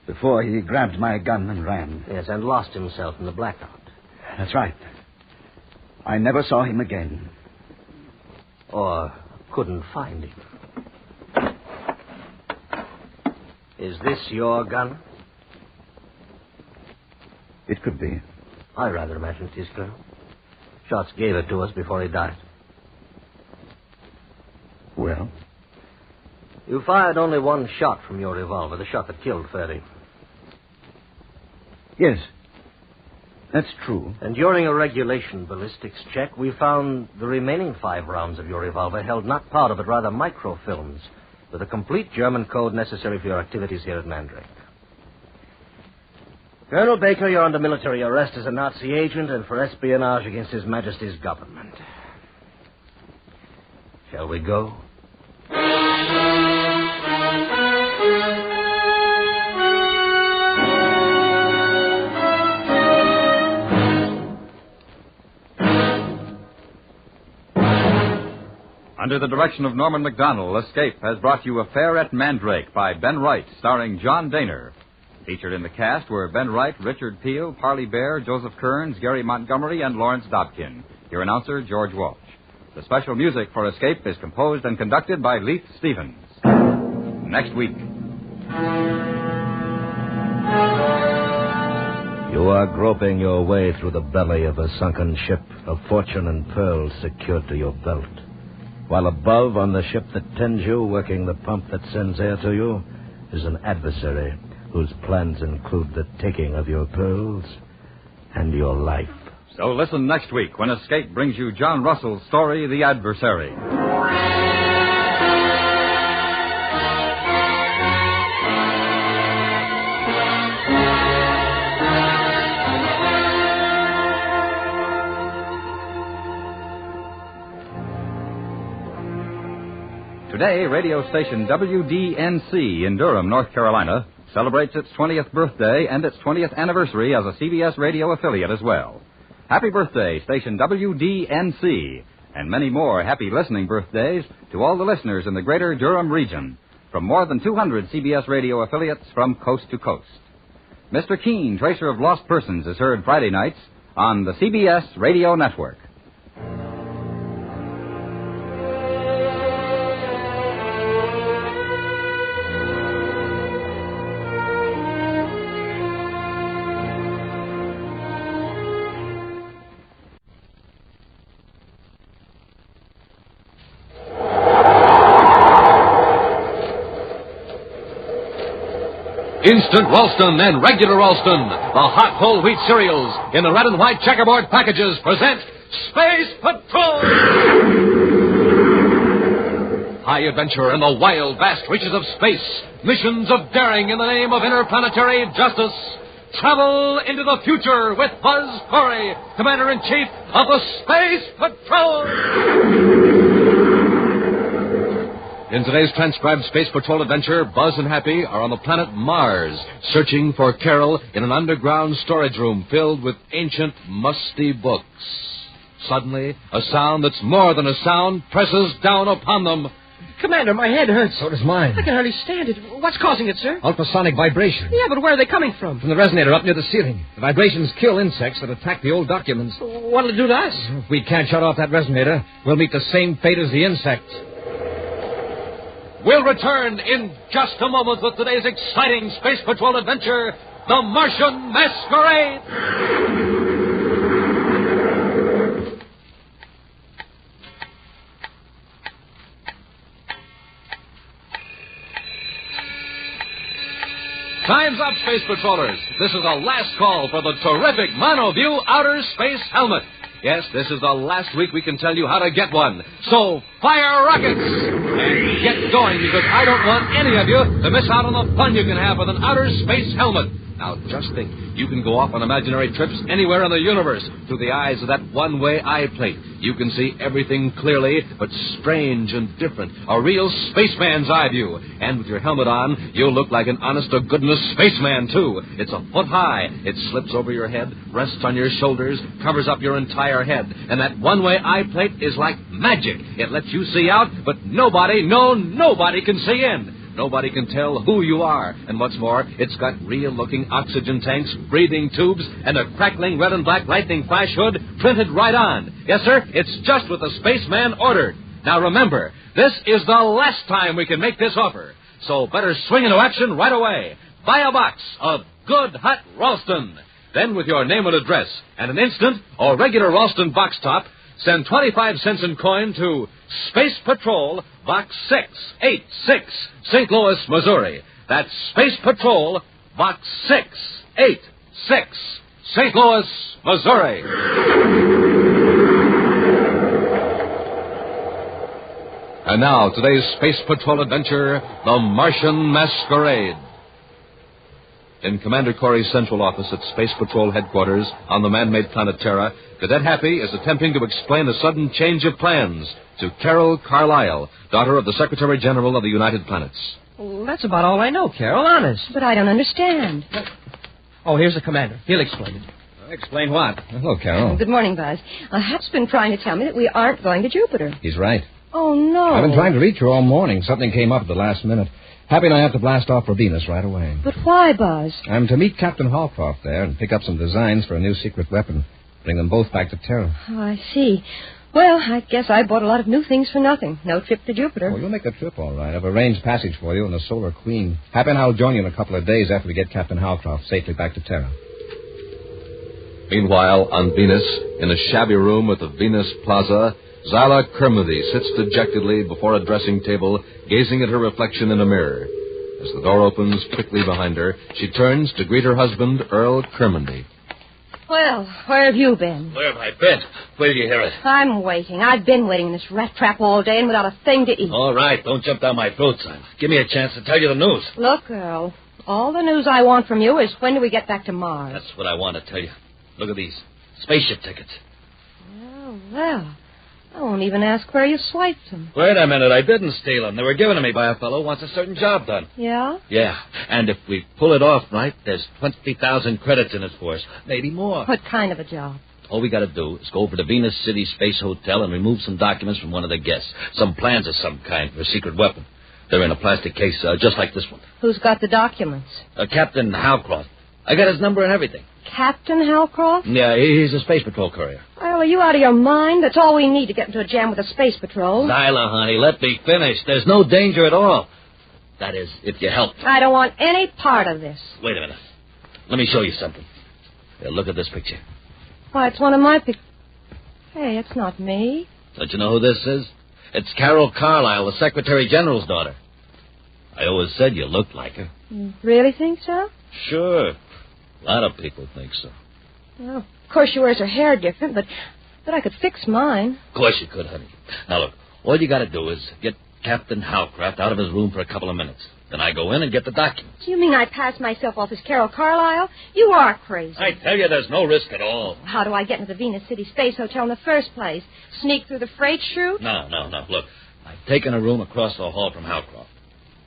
Before he grabbed my gun and ran. Yes, and lost himself in the blackout. That's right. I never saw him again. Or couldn't find him. Is this your gun? It could be. I rather imagine it is, Colonel. Schutz gave it to us before he died. Well? You fired only one shot from your revolver, the shot that killed Ferdy. Yes. That's true. And during a regulation ballistics check, we found the remaining 5 rounds of your revolver held not powder, but rather microfilms, with a complete German code necessary for your activities here at Mandrake. Colonel Baker, you're under military arrest as a Nazi agent and for espionage against His Majesty's government. Shall we go? Under the direction of Norman MacDonald, Escape has brought you Affair at Mandrake by Ben Wright, starring John Daner. Featured in the cast were Ben Wright, Richard Peel, Parley Bear, Joseph Kearns, Gary Montgomery, and Lawrence Dobkin. Your announcer, George Walsh. The special music for Escape is composed and conducted by Leith Stevens. Next week. You are groping your way through the belly of a sunken ship, of fortune and pearls secured to your belt. While above, on the ship that tends you, working the pump that sends air to you, is an adversary whose plans include the taking of your pearls and your life. So listen next week when Escape brings you John Russell's story, The Adversary. Today, radio station WDNC in Durham, North Carolina, celebrates its 20th birthday and its 20th anniversary as a CBS radio affiliate as well. Happy birthday, station WDNC, and many more happy listening birthdays to all the listeners in the greater Durham region, from more than 200 CBS radio affiliates from coast to coast. Mr. Keene, Tracer of Lost Persons, is heard Friday nights on the CBS Radio Network. Instant Ralston and regular Ralston, the hot whole wheat cereals in the red and white checkerboard packages present Space Patrol! High adventure in the wild, vast reaches of space. Missions of daring in the name of interplanetary justice. Travel into the future with Buzz Corey, Commander-in-Chief of the Space Patrol! In today's transcribed Space Patrol adventure, Buzz and Happy are on the planet Mars, searching for Carol in an underground storage room filled with ancient, musty books. Suddenly, a sound that's more than a sound presses down upon them. Commander, my head hurts. So does mine. I can hardly stand it. What's causing it, sir? Ultrasonic vibration. Yeah, but where are they coming from? From the resonator up near the ceiling. The vibrations kill insects that attack the old documents. What'll it do to us? If we can't shut off that resonator, we'll meet the same fate as the insects. We'll return in just a moment with today's exciting Space Patrol adventure, The Martian Masquerade. Time's up, Space Patrollers. This is the last call for the terrific MonoView Outer Space Helmet. Yes, this is the last week we can tell you how to get one. So, fire rockets! And get going, because I don't want any of you to miss out on the fun you can have with an outer space helmet. Now, just think, you can go off on imaginary trips anywhere in the universe through the eyes of that one-way eye plate. You can see everything clearly, but strange and different. A real spaceman's eye view. And with your helmet on, you'll look like an honest-to-goodness spaceman, too. It's a foot high. It slips over your head, rests on your shoulders, covers up your entire head. And that one-way eye plate is like magic. It lets you see out, but nobody can see in. Nobody can tell who you are. And what's more, it's got real-looking oxygen tanks, breathing tubes, and a crackling red and black lightning flash hood printed right on. Yes, sir, it's just what the spaceman ordered. Now, remember, this is the last time we can make this offer. So better swing into action right away. Buy a box of good, hot Ralston. Then, with your name and address and an instant or regular Ralston box top, send 25 cents in coin to Space Patrol, Box 686, St. Louis, Missouri. That's Space Patrol, Box 686, St. Louis, Missouri. And now, today's Space Patrol adventure, The Martian Masquerade. In Commander Corey's central office at Space Patrol headquarters on the man-made planet Terra, Cadet Happy is attempting to explain a sudden change of plans to Carol Carlisle, daughter of the Secretary General of the United Planets. Well, that's about all I know, Carol, honest. But I don't understand. Oh, here's the commander. He'll explain it. Explain what? Hello, Carol. Good morning, Buzz. Hap's been trying to tell me that we aren't going to Jupiter. He's right. Oh, no. I've been trying to reach her all morning. Something came up at the last minute. Happy and I have to blast off for Venus right away. But why, Buzz? I'm to meet Captain Hallcroft there and pick up some designs for a new secret weapon. Bring them both back to Terra. Oh, I see. Well, I guess I bought a lot of new things for nothing. No trip to Jupiter. Oh, you'll make the trip all right. I've arranged passage for you in the Solar Queen. Happy and I'll join you in a couple of days after we get Captain Hallcroft safely back to Terra. Meanwhile, on Venus, in a shabby room at the Venus Plaza, Zyla Kermody sits dejectedly before a dressing table, gazing at her reflection in a mirror. As the door opens quickly behind her, she turns to greet her husband, Earl Kermody. Well, where have you been? Where have I been? Where did you hear it? I'm waiting. I've been waiting in this rat trap all day and without a thing to eat. All right, don't jump down my throat, son. Give me a chance to tell you the news. Look, Earl, all the news I want from you is when do we get back to Mars? That's what I want to tell you. Look at these spaceship tickets. Well, I won't even ask where you swiped them. Wait a minute, I didn't steal them. They were given to me by a fellow who wants a certain job done. Yeah? Yeah, and if we pull it off right, there's 20,000 credits in it for us. Maybe more. What kind of a job? All we got to do is go over to Venus City Space Hotel and remove some documents from one of the guests. Some plans of some kind for a secret weapon. They're in a plastic case, just like this one. Who's got the documents? Captain Hallcroft. I got his number and everything. Captain Hallcroft? Yeah, he's a Space Patrol courier. Well, are you out of your mind? That's all we need to get into a jam with the Space Patrol. Zyla, honey, let me finish. There's no danger at all. That is, if you help. I don't want any part of this. Wait a minute. Let me show you something. Here, look at this picture. Why, it's one of my pictures. Hey, it's not me. Don't you know who this is? It's Carol Carlisle, the Secretary General's daughter. I always said you looked like her. You really think so? Sure. A lot of people think so. Well, of course she wears her hair different, but I could fix mine. Of course you could, honey. Now, look, all you got to do is get Captain Hallcroft out of his room for a couple of minutes. Then I go in and get the documents. You mean I pass myself off as Carol Carlisle? You are crazy. I tell you, there's no risk at all. How do I get into the Venus City Space Hotel in the first place? Sneak through the freight chute? No. Look, I've taken a room across the hall from Hallcroft.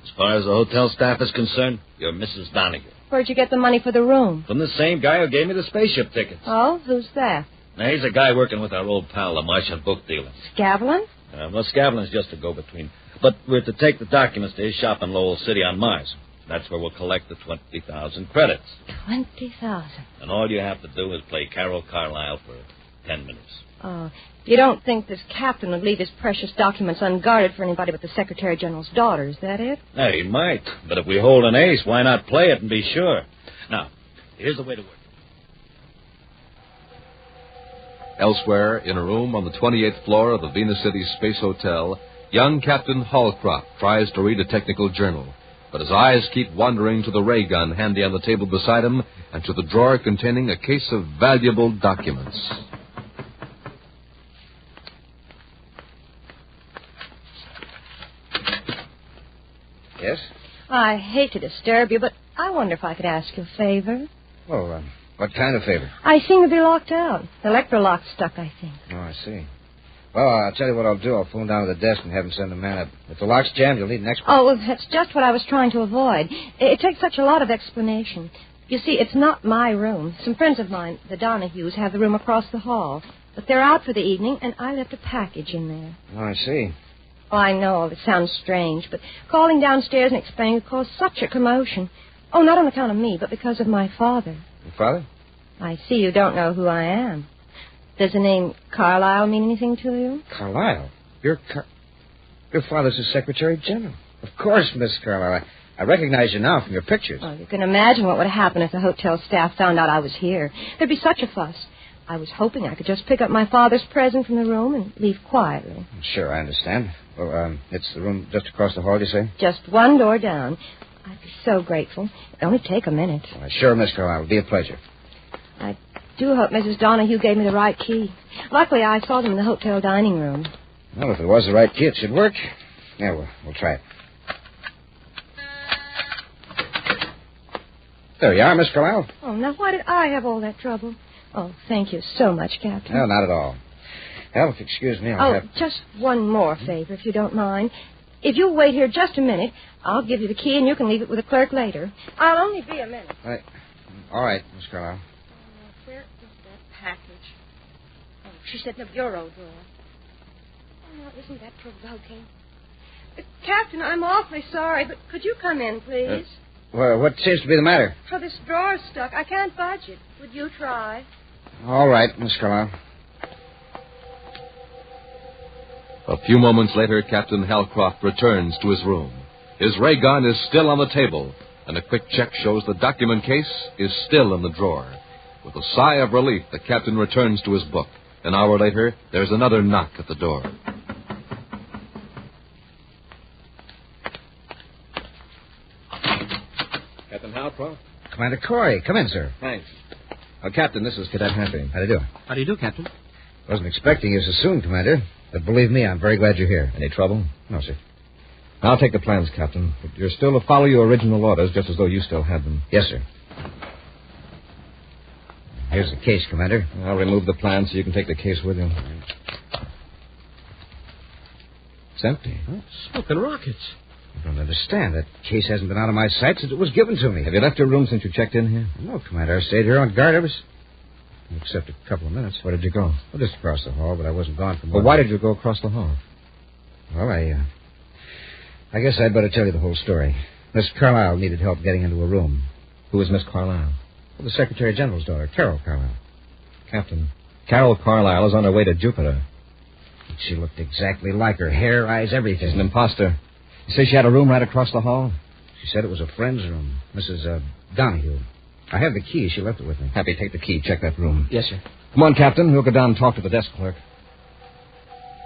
As far as the hotel staff is concerned, you're Mrs. Donahue. Where'd you get the money for the room? From the same guy who gave me the spaceship tickets. Oh, who's that? Now, he's a guy working with our old pal, the Martian book dealer. Scavlin? Well, Scavlin's just a go-between. But we're to take the documents to his shop in Lowell City on Mars. That's where we'll collect the 20,000 credits. 20,000? And all you have to do is play Carol Carlisle for 10 minutes. Oh, you don't think this captain would leave his precious documents unguarded for anybody but the Secretary General's daughter, is that it? He might. But if we hold an ace, why not play it and be sure? Now, here's the way to work. Elsewhere, in a room on the 28th floor of the Venus City Space Hotel, young Captain Hallcroft tries to read a technical journal. But his eyes keep wandering to the ray gun handy on the table beside him and to the drawer containing a case of valuable documents. Yes? I hate to disturb you, but I wonder if I could ask you a favor. Oh, what kind of favor? I seem to be locked out. The electrolock's stuck, I think. Oh, I see. Well, I'll tell you what I'll do. I'll phone down to the desk and have him send a man up. If the lock's jammed, you'll need an expert. Oh, well, that's just what I was trying to avoid. It takes such a lot of explanation. You see, it's not my room. Some friends of mine, the Donahues, have the room across the hall. But they're out for the evening, and I left a package in there. Oh, I see. Oh, I know. It sounds strange, but calling downstairs and explaining would cause such a commotion. Oh, not on account of me, but because of my father. Your father? I see you don't know who I am. Does the name Carlisle mean anything to you? Carlisle? Your father's the Secretary General. Of course, Miss Carlisle. I recognize you now from your pictures. Oh, you can imagine what would happen if the hotel staff found out I was here. There'd be such a fuss. I was hoping I could just pick up my father's present from the room and leave quietly. Sure, I understand. Well, it's the room just across the hall, you say? Just one door down. I'd be so grateful. It'd only take a minute. Sure, Miss Carlisle. It'll be a pleasure. I do hope Mrs. Donahue gave me the right key. Luckily, I saw them in the hotel dining room. Well, if it was the right key, it should work. Yeah, we'll try it. There you are, Miss Carlisle. Oh, now why did I have all that trouble? Oh, thank you so much, Captain. No, not at all. Well, if you excuse me, I'll have... just one more favor, if you don't mind. If you'll wait here just a minute, I'll give you the key and you can leave it with the clerk later. I'll only be a minute. All right, Miss Carlisle. Where is that package? Oh, she said in the bureau drawer. Oh, now, isn't that provoking? Captain, I'm awfully sorry, but could you come in, please? Well, what seems to be the matter? Oh, this drawer's stuck. I can't budge it. Would you try? All right, Miss Carlisle. A few moments later, Captain Halcroft returns to his room. His ray gun is still on the table, and a quick check shows the document case is still in the drawer. With a sigh of relief, the captain returns to his book. An hour later, there's another knock at the door. Captain Halcroft? Commander Corey. Come in, sir. Thanks. Captain, this is Cadet Happy. How do you do? How do you do, Captain? Wasn't expecting you so soon, Commander. But believe me, I'm very glad you're here. Any trouble? No, sir. I'll take the plans, Captain. But you're still to follow your original orders, just as though you still had them. Yes, sir. Here's the case, Commander. I'll remove the plans so you can take the case with you. It's empty. Huh? Smoking rockets. I don't understand. That case hasn't been out of my sight since it was given to me. Have you left your room since you checked in here? No, Commander. I stayed here on guard ever... Except a couple of minutes. Where did you go? Well, just across the hall, but I wasn't gone for more. Well, why did you go across the hall? Well, I guess I'd better tell you the whole story. Miss Carlisle needed help getting into a room. Who is Miss Carlisle? Well, the Secretary General's daughter, Carol Carlisle. Captain, Carol Carlisle is on her way to Jupiter. She looked exactly like her. Hair, eyes, everything. She's an imposter. You say she had a room right across the hall? She said it was a friend's room. Mrs. Donahue. I have the key. She left it with me. Happy, take the key. Check that room. Yes, sir. Come on, Captain. We'll go down and talk to the desk clerk.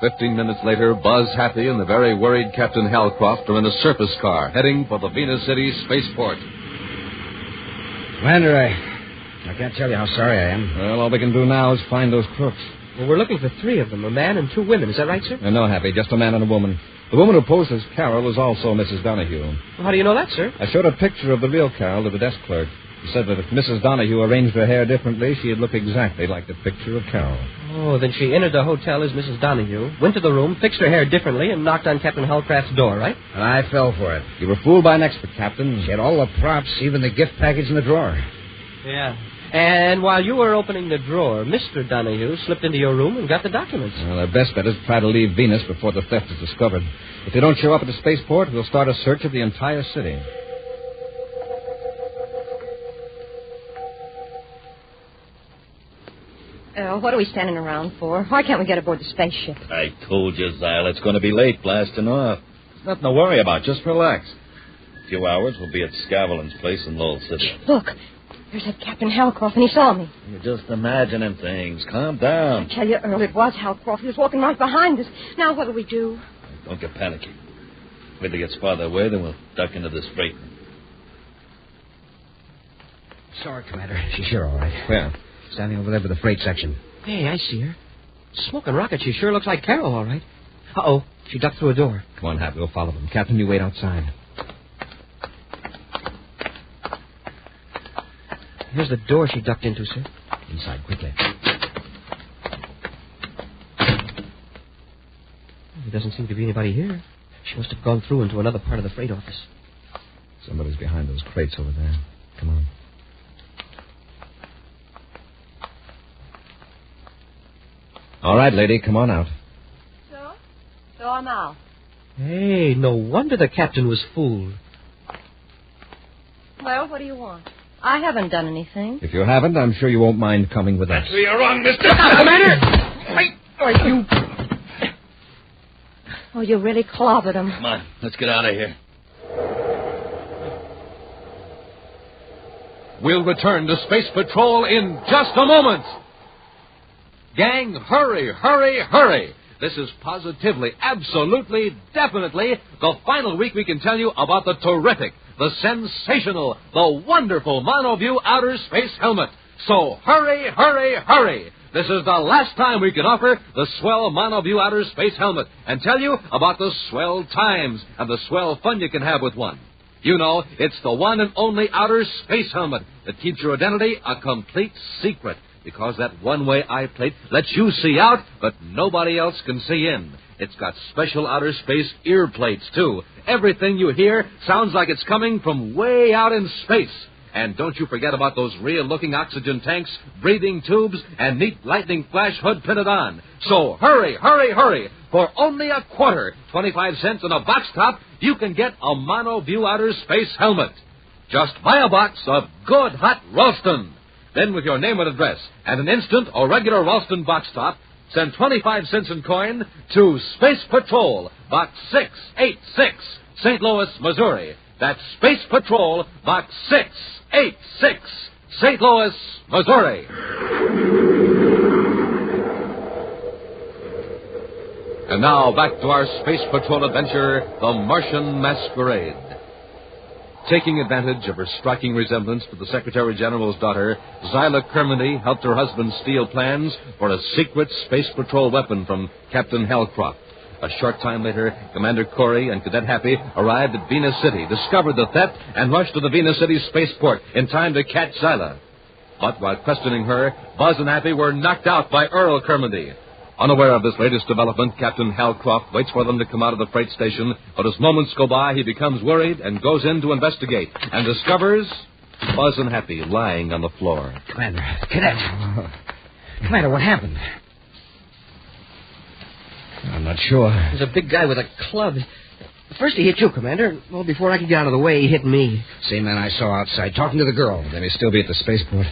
15 minutes later, Buzz Happy and the very worried Captain Halcroft are in a surface car heading for the Venus City spaceport. Commander, I can't tell you how sorry I am. Well, all we can do now is find those crooks. Well, we're looking for 3 of them, a man and 2 women. Is that right, sir? No, Happy, just a man and a woman. The woman who posed as Carol is also Mrs. Donahue. Well, how do you know that, sir? I showed a picture of the real Carol to the desk clerk. He said that if Mrs. Donahue arranged her hair differently, she'd look exactly like the picture of Carol. Oh, then she entered the hotel as Mrs. Donahue, went to the room, fixed her hair differently, and knocked on Captain Halcroft's door, right? And I fell for it. You were fooled by an expert, Captain. She had all the props, even the gift package in the drawer. Yeah. And while you were opening the drawer, Mr. Donahue slipped into your room and got the documents. Well, their best bet is to try to leave Venus before the theft is discovered. If they don't show up at the spaceport, we'll start a search of the entire city. What are we standing around for? Why can't we get aboard the spaceship? I told you, Zyle, it's going to be late blasting off. Nothing to worry about. Just relax. In a few hours, we'll be at Scavelin's place in Lowell City. Look, there's that Captain Halcroft, and he saw me. You're just imagining things. Calm down. I tell you, Earl, it was Halcroft. He was walking right behind us. Now what do we do? Don't get panicky. Wait till he gets farther away, then we'll duck into this freight. Sorry, Commander. She's here, all right. Where? Standing over there by the freight section. Hey, I see her. Smoking rocket. She sure looks like Carol, all right. Uh-oh. She ducked through a door. Come on, Happy. We'll follow them. Captain, you wait outside. Here's the door she ducked into, sir. Inside, quickly. There doesn't seem to be anybody here. She must have gone through into another part of the freight office. Somebody's behind those crates over there. Come on. All right, lady, come on out. So I'm out. Hey, no wonder the captain was fooled. Well, what do you want? I haven't done anything. If you haven't, I'm sure you won't mind coming with us. That's where you're wrong, mister. Commander! Wait, are you... Oh, you really clobbered him. Come on, let's get out of here. We'll return to Space Patrol in just a moment. Gang, hurry, hurry, hurry. This is positively, absolutely, definitely the final week we can tell you about the terrific, the sensational, the wonderful Monoview Outer Space Helmet. So hurry, hurry, hurry. This is the last time we can offer the swell Monoview Outer Space Helmet and tell you about the swell times and the swell fun you can have with one. You know, it's the one and only outer space helmet that keeps your identity a complete secret. Because that one-way eye plate lets you see out, but nobody else can see in. It's got special outer space ear plates, too. Everything you hear sounds like it's coming from way out in space. And don't you forget about those real-looking oxygen tanks, breathing tubes, and neat lightning flash hood printed on. So hurry, hurry, hurry. For only a quarter, 25 cents and a box top, you can get a Monoview outer space helmet. Just buy a box of good hot Ralston. Then with your name and address and an instant or regular Ralston box top, send 25 cents in coin to Space Patrol, Box 686, St. Louis, Missouri. That's Space Patrol, Box 686, St. Louis, Missouri. And now back to our Space Patrol adventure, The Martian Masquerade. Taking advantage of her striking resemblance to the Secretary General's daughter, Zyla Kermody helped her husband steal plans for a secret Space Patrol weapon from Captain Halcroft. A short time later, Commander Corey and Cadet Happy arrived at Venus City, discovered the theft, and rushed to the Venus City spaceport in time to catch Zyla. But while questioning her, Buzz and Happy were knocked out by Earl Kermody. Unaware of this latest development, Captain Halcroft waits for them to come out of the freight station, but as moments go by, he becomes worried and goes in to investigate, and discovers Buzz and Happy lying on the floor. Commander, Cadet. Commander, what happened? I'm not sure. There's a big guy with a club. First he hit you, Commander. Well, before I could get out of the way, he hit me. Same man I saw outside, talking to the girl. They may still be at the spaceport.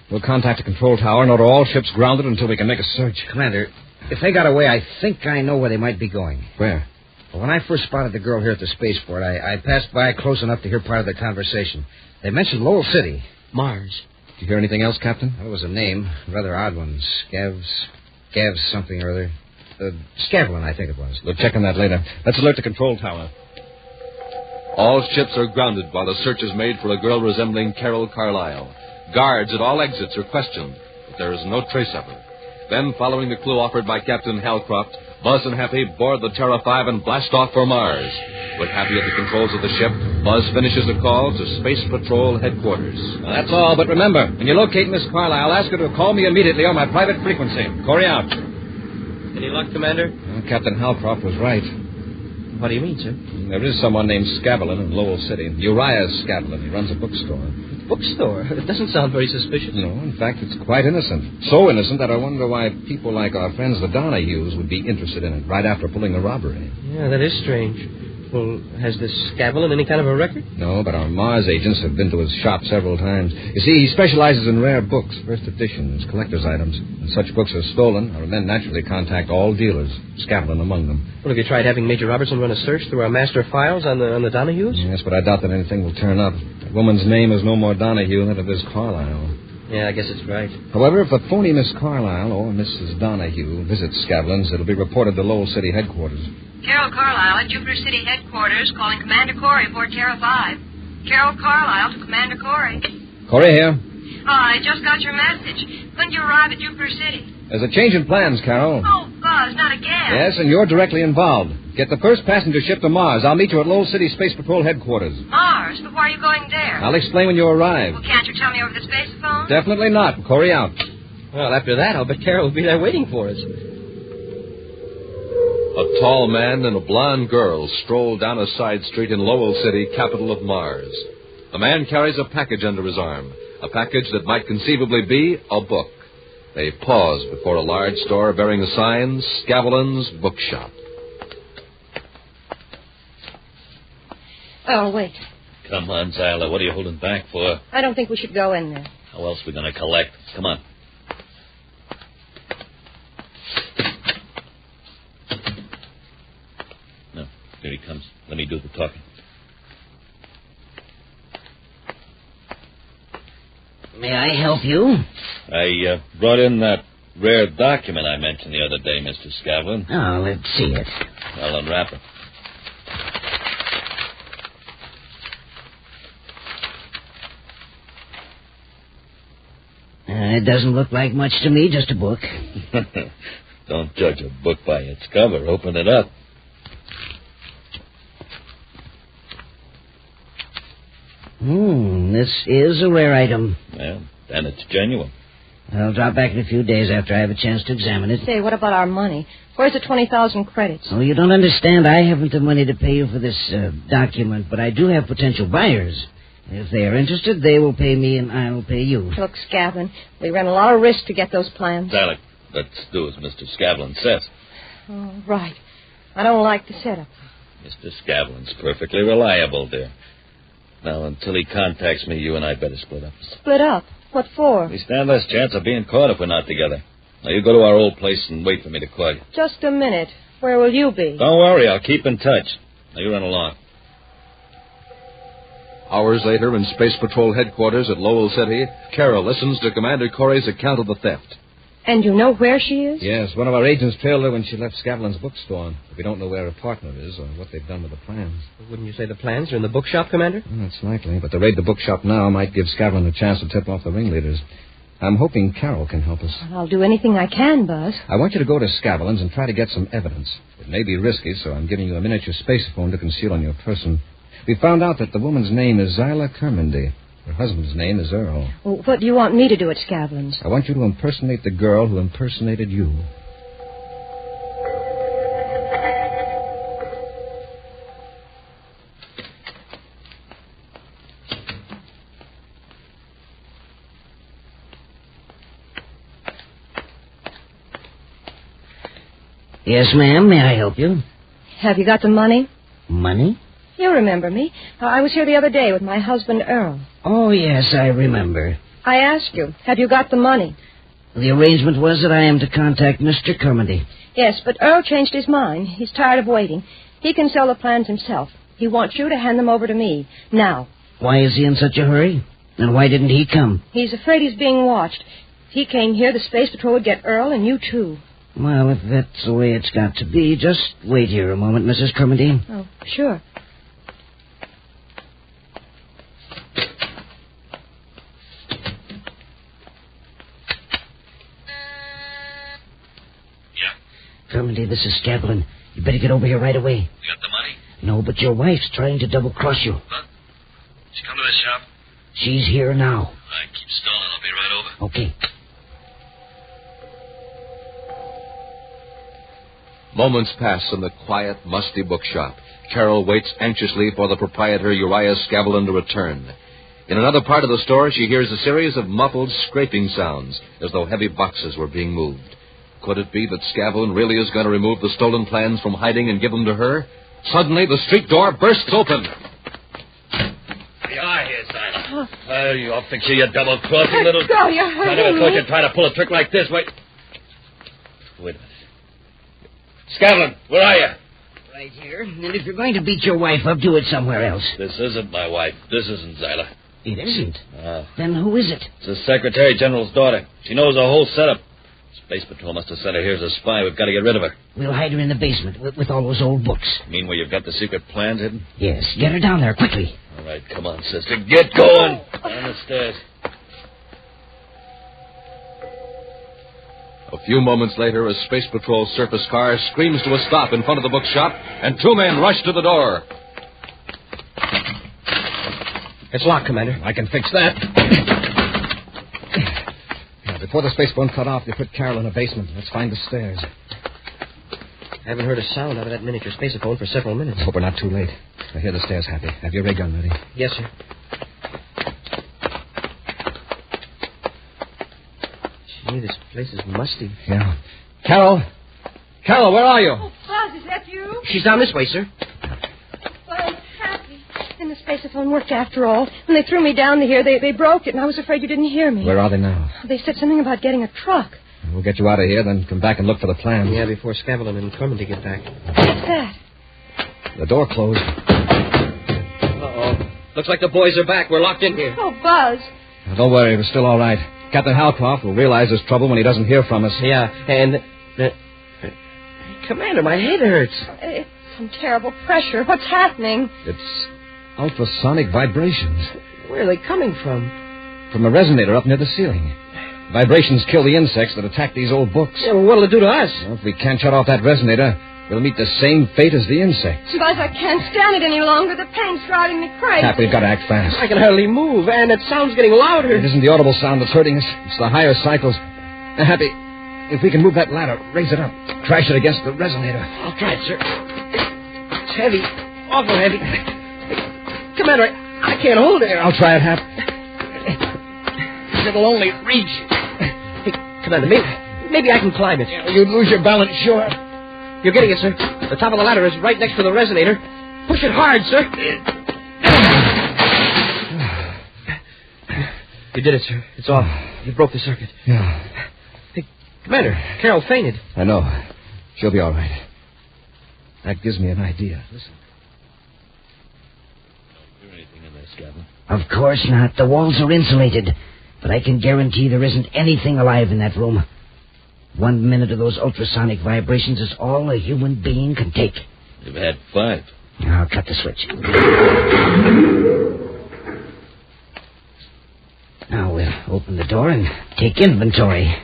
We'll contact the control tower and order all ships grounded until we can make a search. Commander, if they got away, I think I know where they might be going. Where? Well, when I first spotted the girl here at the spaceport, I passed by close enough to hear part of their conversation. They mentioned Lowell City. Mars. Did you hear anything else, Captain? That was a name. Rather odd one. Scavs something or other. Scavlin, I think it was. We'll check on that later. Let's alert the control tower. All ships are grounded while a search is made for a girl resembling Carol Carlisle. Guards at all exits are questioned, but there is no trace of her. Then, following the clue offered by Captain Halcroft, Buzz and Happy board the Terra 5 and blast off for Mars. With Happy at the controls of the ship, Buzz finishes a call to Space Patrol headquarters. Well, that's all, but remember, when you locate Miss Carlisle, ask her to call me immediately on my private frequency. Corey out. Any luck, Commander? Well, Captain Halcroft was right. What do you mean, sir? There is someone named Scavlin in Lowell City. Uriah Scavlin. He runs a bookstore. Bookstore? It doesn't sound very suspicious. No, in fact, it's quite innocent. So innocent that I wonder why people like our friends the Donahues would be interested in it right after pulling the robbery. Yeah, that is strange. Well, has this Scavlin any kind of a record? No, but our Mars agents have been to his shop several times. You see, he specializes in rare books, first editions, collector's items. When such books are stolen, our men naturally contact all dealers, Scavlin among them. Well, have you tried having Major Robertson run a search through our master files on the Donahues? Yes, but I doubt that anything will turn up. The woman's name is no more Donahue than it is Carlisle. Yeah, I guess it's right. However, if a phony Miss Carlisle or Mrs. Donahue visits Scavlin's, it'll be reported to Lowell City headquarters. Carol Carlisle at Jupiter City headquarters calling Commander Corey aboard Terra 5. Carol Carlisle to Commander Corey. Corey here. Oh, I just got your message. When did you arrive at Jupiter City? There's a change in plans, Carol. Oh, Buzz, not again. Yes, and you're directly involved. Get the first passenger ship to Mars. I'll meet you at Lowell City Space Patrol headquarters. Mars? But why are you going there? I'll explain when you arrive. Well, can't you tell me over the spacephone? Definitely not. Corey out. Well, after that, I'll bet Carol will be there waiting for us. A tall man and a blonde girl stroll down a side street in Lowell City, capital of Mars. The man carries a package under his arm, a package that might conceivably be a book. They pause before a large store bearing the sign, Scavlin's Bookshop. Oh, wait. Come on, Zyla. What are you holding back for? I don't think we should go in there. How else are we going to collect? Come on. No, here he comes. Let me do the talking. May I help you? I brought in that rare document I mentioned the other day, Mr. Scavlin. Oh, let's see it. I'll unwrap it. It doesn't look like much to me, just a book. Don't judge a book by its cover. Open it up. This is a rare item. Well, then it's genuine. I'll drop back in a few days after I have a chance to examine it. Say, what about our money? Where's the 20,000 credits? Oh, you don't understand. I haven't the money to pay you for this document, but I do have potential buyers. If they are interested, they will pay me and I will pay you. Look, Scavlin, we ran a lot of risk to get those plans. Alec, let's do as Mr. Scavlin says. Oh, right. I don't like the setup. Mr. Scavlin's perfectly reliable, dear. Now, until he contacts me, you and I better split up. Split up? What for? We stand less chance of being caught if we're not together. Now, you go to our old place and wait for me to call you. Just a minute. Where will you be? Don't worry, I'll keep in touch. Now, you run along. Hours later, in Space Patrol headquarters at Lowell City, Carol listens to Commander Corey's account of the theft. And you know where she is? Yes, one of our agents trailed her when she left Scavlin's bookstore. But we don't know where her partner is or what they've done with the plans. Wouldn't you say the plans are in the bookshop, Commander? That's likely, but to raid the bookshop now might give Scavlin a chance to tip off the ringleaders. I'm hoping Carol can help us. I'll do anything I can, Buzz. I want you to go to Scavlin's and try to get some evidence. It may be risky, so I'm giving you a miniature spacephone to conceal on your person. We found out that the woman's name is Zyla Kermendy. Her husband's name is Earl. Well, what do you want me to do at Scavlin's? I want you to impersonate the girl who impersonated you. Yes, ma'am. May I help you? Have you got the money? Money? You remember me. I was here the other day with my husband, Earl. Oh, yes, I remember. I asked you, have you got the money? The arrangement was that I am to contact Mr. Kermendy. Yes, but Earl changed his mind. He's tired of waiting. He can sell the plans himself. He wants you to hand them over to me, now. Why is he in such a hurry? And why didn't he come? He's afraid he's being watched. If he came here, the Space Patrol would get Earl and you, too. Well, if that's the way it's got to be, just wait here a moment, Mrs. Kermendy. Oh, sure. Kermendy, this is Scavlin. You better get over here right away. You got the money? No, but your wife's trying to double-cross you. What? She come to the shop? She's here now. All right, keep stalling. I'll be right over. Okay. Moments pass in the quiet, musty bookshop. Carol waits anxiously for the proprietor, Uriah Scavlin, to return. In another part of the store, she hears a series of muffled scraping sounds, as though heavy boxes were being moved. Could it be that Scavlin really is going to remove the stolen plans from hiding and give them to her? Suddenly, the street door bursts open. You are here, Simon. Oh, I'll fix you, you double-crossing little... Go, you're hurting I never me. thought you'd try to pull a trick like this. Wait a minute. Scavlin, where are you? Right here. And if you're going to beat your wife up, do it somewhere else. This isn't my wife. This isn't Zyla. It isn't? Then who is it? It's the Secretary General's daughter. She knows the whole setup. Space Patrol must have sent her here as a spy. We've got to get rid of her. We'll hide her in the basement with all those old books. You mean where you've got the secret plans hidden? Yes. Get her down there, quickly. All right, come on, sister. Get going. Down the stairs. A few moments later, a Space Patrol surface car screams to a stop in front of the bookshop, and two men rush to the door. It's locked, Commander. I can fix that. Now, before the spacephone cut off, they put Carol in a basement. Let's find the stairs. I haven't heard a sound out of that miniature spacephone for several minutes. I hope we're not too late. I hear the stairs, Happy. Have your ray gun ready. Yes, sir. Gee, this place is musty. Yeah. Carol! Carol, where are you? Oh, Buzz, is that you? She's down this way, sir. Well, I'm happy. And the spacephone worked after all. When they threw me down here, they broke it, and I was afraid you didn't hear me. Where are they now? They said something about getting a truck. We'll get you out of here, then come back and look for the plans. Yeah, before Scavlin and Kermendy get back. What's that? The door closed. Uh-oh. Looks like the boys are back. We're locked in here. Oh, Buzz. Now, don't worry, we're still all right. Captain Halcroft will realize there's trouble when he doesn't hear from us. Yeah, and... Commander, my head hurts. It's some terrible pressure. What's happening? It's ultrasonic vibrations. Where are they coming from? From a resonator up near the ceiling. Vibrations kill the insects that attack these old books. Yeah, well, what'll it do to us? Well, if we can't shut off that resonator, we'll meet the same fate as the insects. Buzz, I can't stand it any longer. The pain's driving me crazy. Hap, we've got to act fast. I can hardly move, and it sound's getting louder. It isn't the audible sound that's hurting us. It's the higher cycles. Happy, if we can move that ladder, raise it up, crash it against the resonator. I'll try it, sir. It's heavy, awful heavy. Commander, I can't hold it. I'll try it, Hap. It'll only reach. Hey, Commander, maybe I can climb it. You'd lose your balance, sure. You're getting it, sir. The top of the ladder is right next to the resonator. Push it hard, sir. You did it, sir. It's off. You broke the circuit. Yeah. Hey, Commander, Carol fainted. I know. She'll be all right. That gives me an idea. Listen. Don't do anything in this, Captain. Of course not. The walls are insulated. But I can guarantee there isn't anything alive in that room. 1 minute of those ultrasonic vibrations is all a human being can take. You've had 5. I'll cut the switch. Now we'll open the door and take inventory.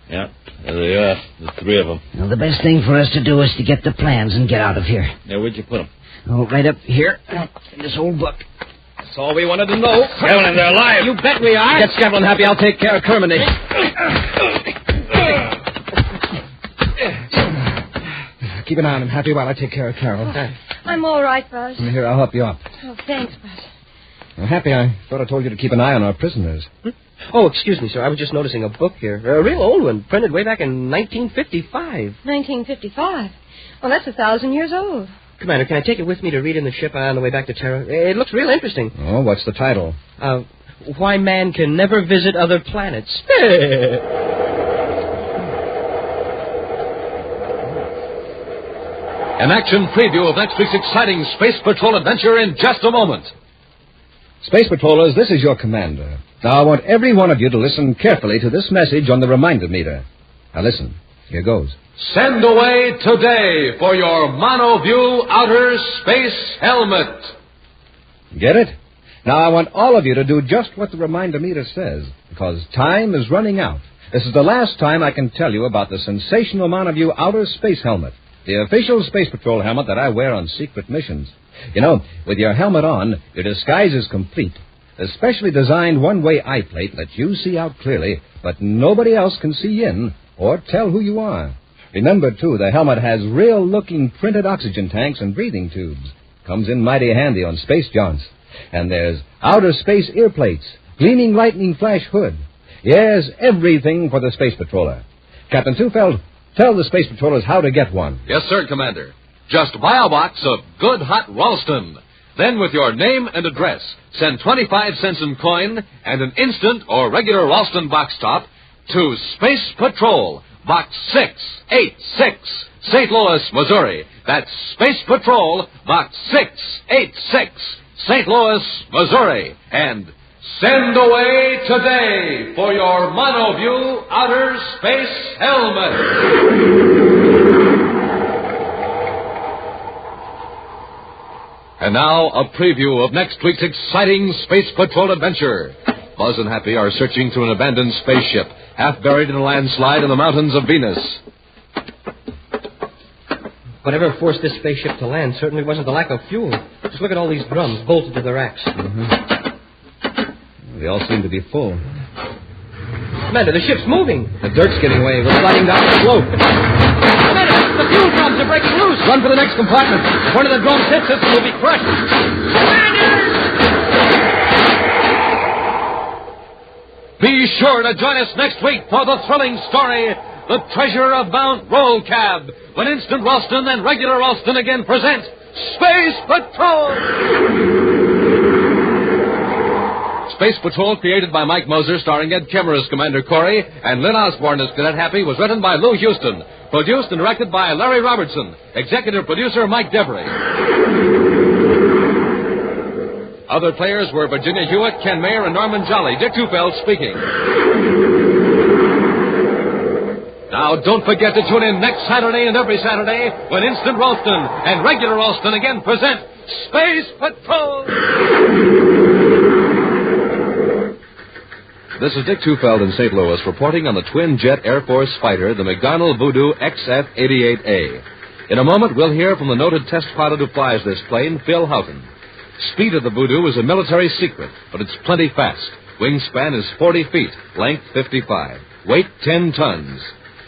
Yeah, there they are, the 3 of them. Well, the best thing for us to do is to get the plans and get out of here. Now, where'd you put them? Oh, right up here in this old book. That's all we wanted to know. Scavlin, they're alive. You bet we are. Get Scavlin, Happy. I'll take care of Kermany. Keep an eye on him, Happy, while I take care of Carol. I'm all right, Buzz. Here, I'll help you up. Oh, thanks, Buzz. Well, Happy, I thought I told you to keep an eye on our prisoners. Oh, excuse me, sir. I was just noticing a book here. A real old one, printed way back in 1955. 1955? Well, that's 1,000 years old. Commander, can I take it with me to read in the ship on the way back to Terra? It looks real interesting. Oh, what's the title? Why Man Can Never Visit Other Planets. An action preview of next week's exciting Space Patrol adventure in just a moment. Space Patrollers, this is your commander. Now, I want every one of you to listen carefully to this message on the reminder meter. Now, listen. Here goes. Send away today for your MonoView Outer Space Helmet. Get it? Now, I want all of you to do just what the reminder meter says, because time is running out. This is the last time I can tell you about the sensational MonoView Outer Space Helmet, the official Space Patrol helmet that I wear on secret missions. You know, with your helmet on, your disguise is complete. The specially designed one-way eye plate lets you see out clearly, but nobody else can see in or tell who you are. Remember, too, the helmet has real-looking printed oxygen tanks and breathing tubes. Comes in mighty handy on space jaunts. And there's outer space ear plates, gleaming lightning flash hood. Yes, everything for the Space Patroller. Captain Tufeld, tell the Space Patrollers how to get one. Yes, sir, Commander. Just buy a box of good hot Ralston. Then, with your name and address, send 25 cents in coin and an instant or regular Ralston box top to Space Patrol, Box 686, St. Louis, Missouri. That's Space Patrol, Box 686, St. Louis, Missouri. And send away today for your MonoView Outer Space Helmet. And now, a preview of next week's exciting Space Patrol adventure. Buzz and Happy are searching through an abandoned spaceship, half buried in a landslide in the mountains of Venus. Whatever forced this spaceship to land certainly wasn't the lack of fuel. Just look at all these drums bolted to the racks. They all seem to be full. Commander, the ship's moving. The dirt's getting away. We're sliding down the slope. Commander, the fuel drums are breaking loose. Run for the next compartment. If one of the drums hits us, we'll be crushed. Be sure to join us next week for the thrilling story, The Treasure of Mount Rollcab, when Instant Ralston and Regular Ralston again present Space Patrol! Space Patrol, created by Mike Moser, starring Ed Kemmer as Commander Corey and Lynn Osborne as Cadet Happy, was written by Lou Houston, produced and directed by Larry Robertson, executive producer Mike Devery. Other players were Virginia Hewitt, Ken Mayer, and Norman Jolly. Dick Tufeld speaking. Now, don't forget to tune in next Saturday and every Saturday when Instant Ralston and Regular Ralston again present Space Patrol! This is Dick Tufeld in St. Louis reporting on the twin-jet Air Force fighter, the McDonnell Voodoo XF-88A. In a moment, we'll hear from the noted test pilot who flies this plane, Phil Houghton. Speed of the Voodoo is a military secret, but it's plenty fast. Wingspan is 40 feet, length 55, weight 10 tons.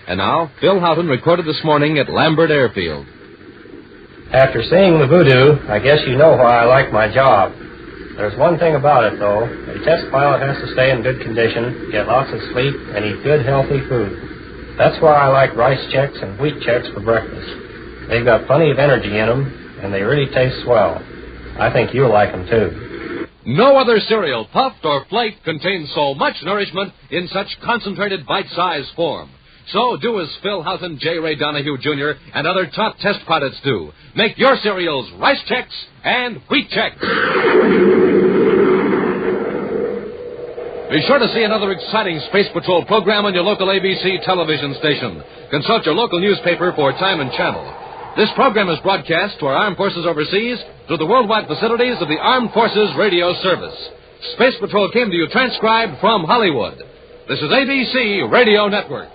And now, Phil Houghton recorded this morning at Lambert Airfield. After seeing the Voodoo, I guess you know why I like my job. There's one thing about it, though. A test pilot has to stay in good condition, get lots of sleep, and eat good, healthy food. That's why I like rice checks and wheat checks for breakfast. They've got plenty of energy in them, and they really taste swell. I think you'll like them, too. No other cereal, puffed or flaked, contains so much nourishment in such concentrated bite-sized form. So do as Phil Houghton, J. Ray Donahue, Jr., and other top test pilots do. Make your cereals rice checks and wheat checks. Be sure to see another exciting Space Patrol program on your local ABC television station. Consult your local newspaper for time and channel. This program is broadcast to our armed forces overseas through the worldwide facilities of the Armed Forces Radio Service. Space Patrol came to you transcribed from Hollywood. This is ABC Radio Network.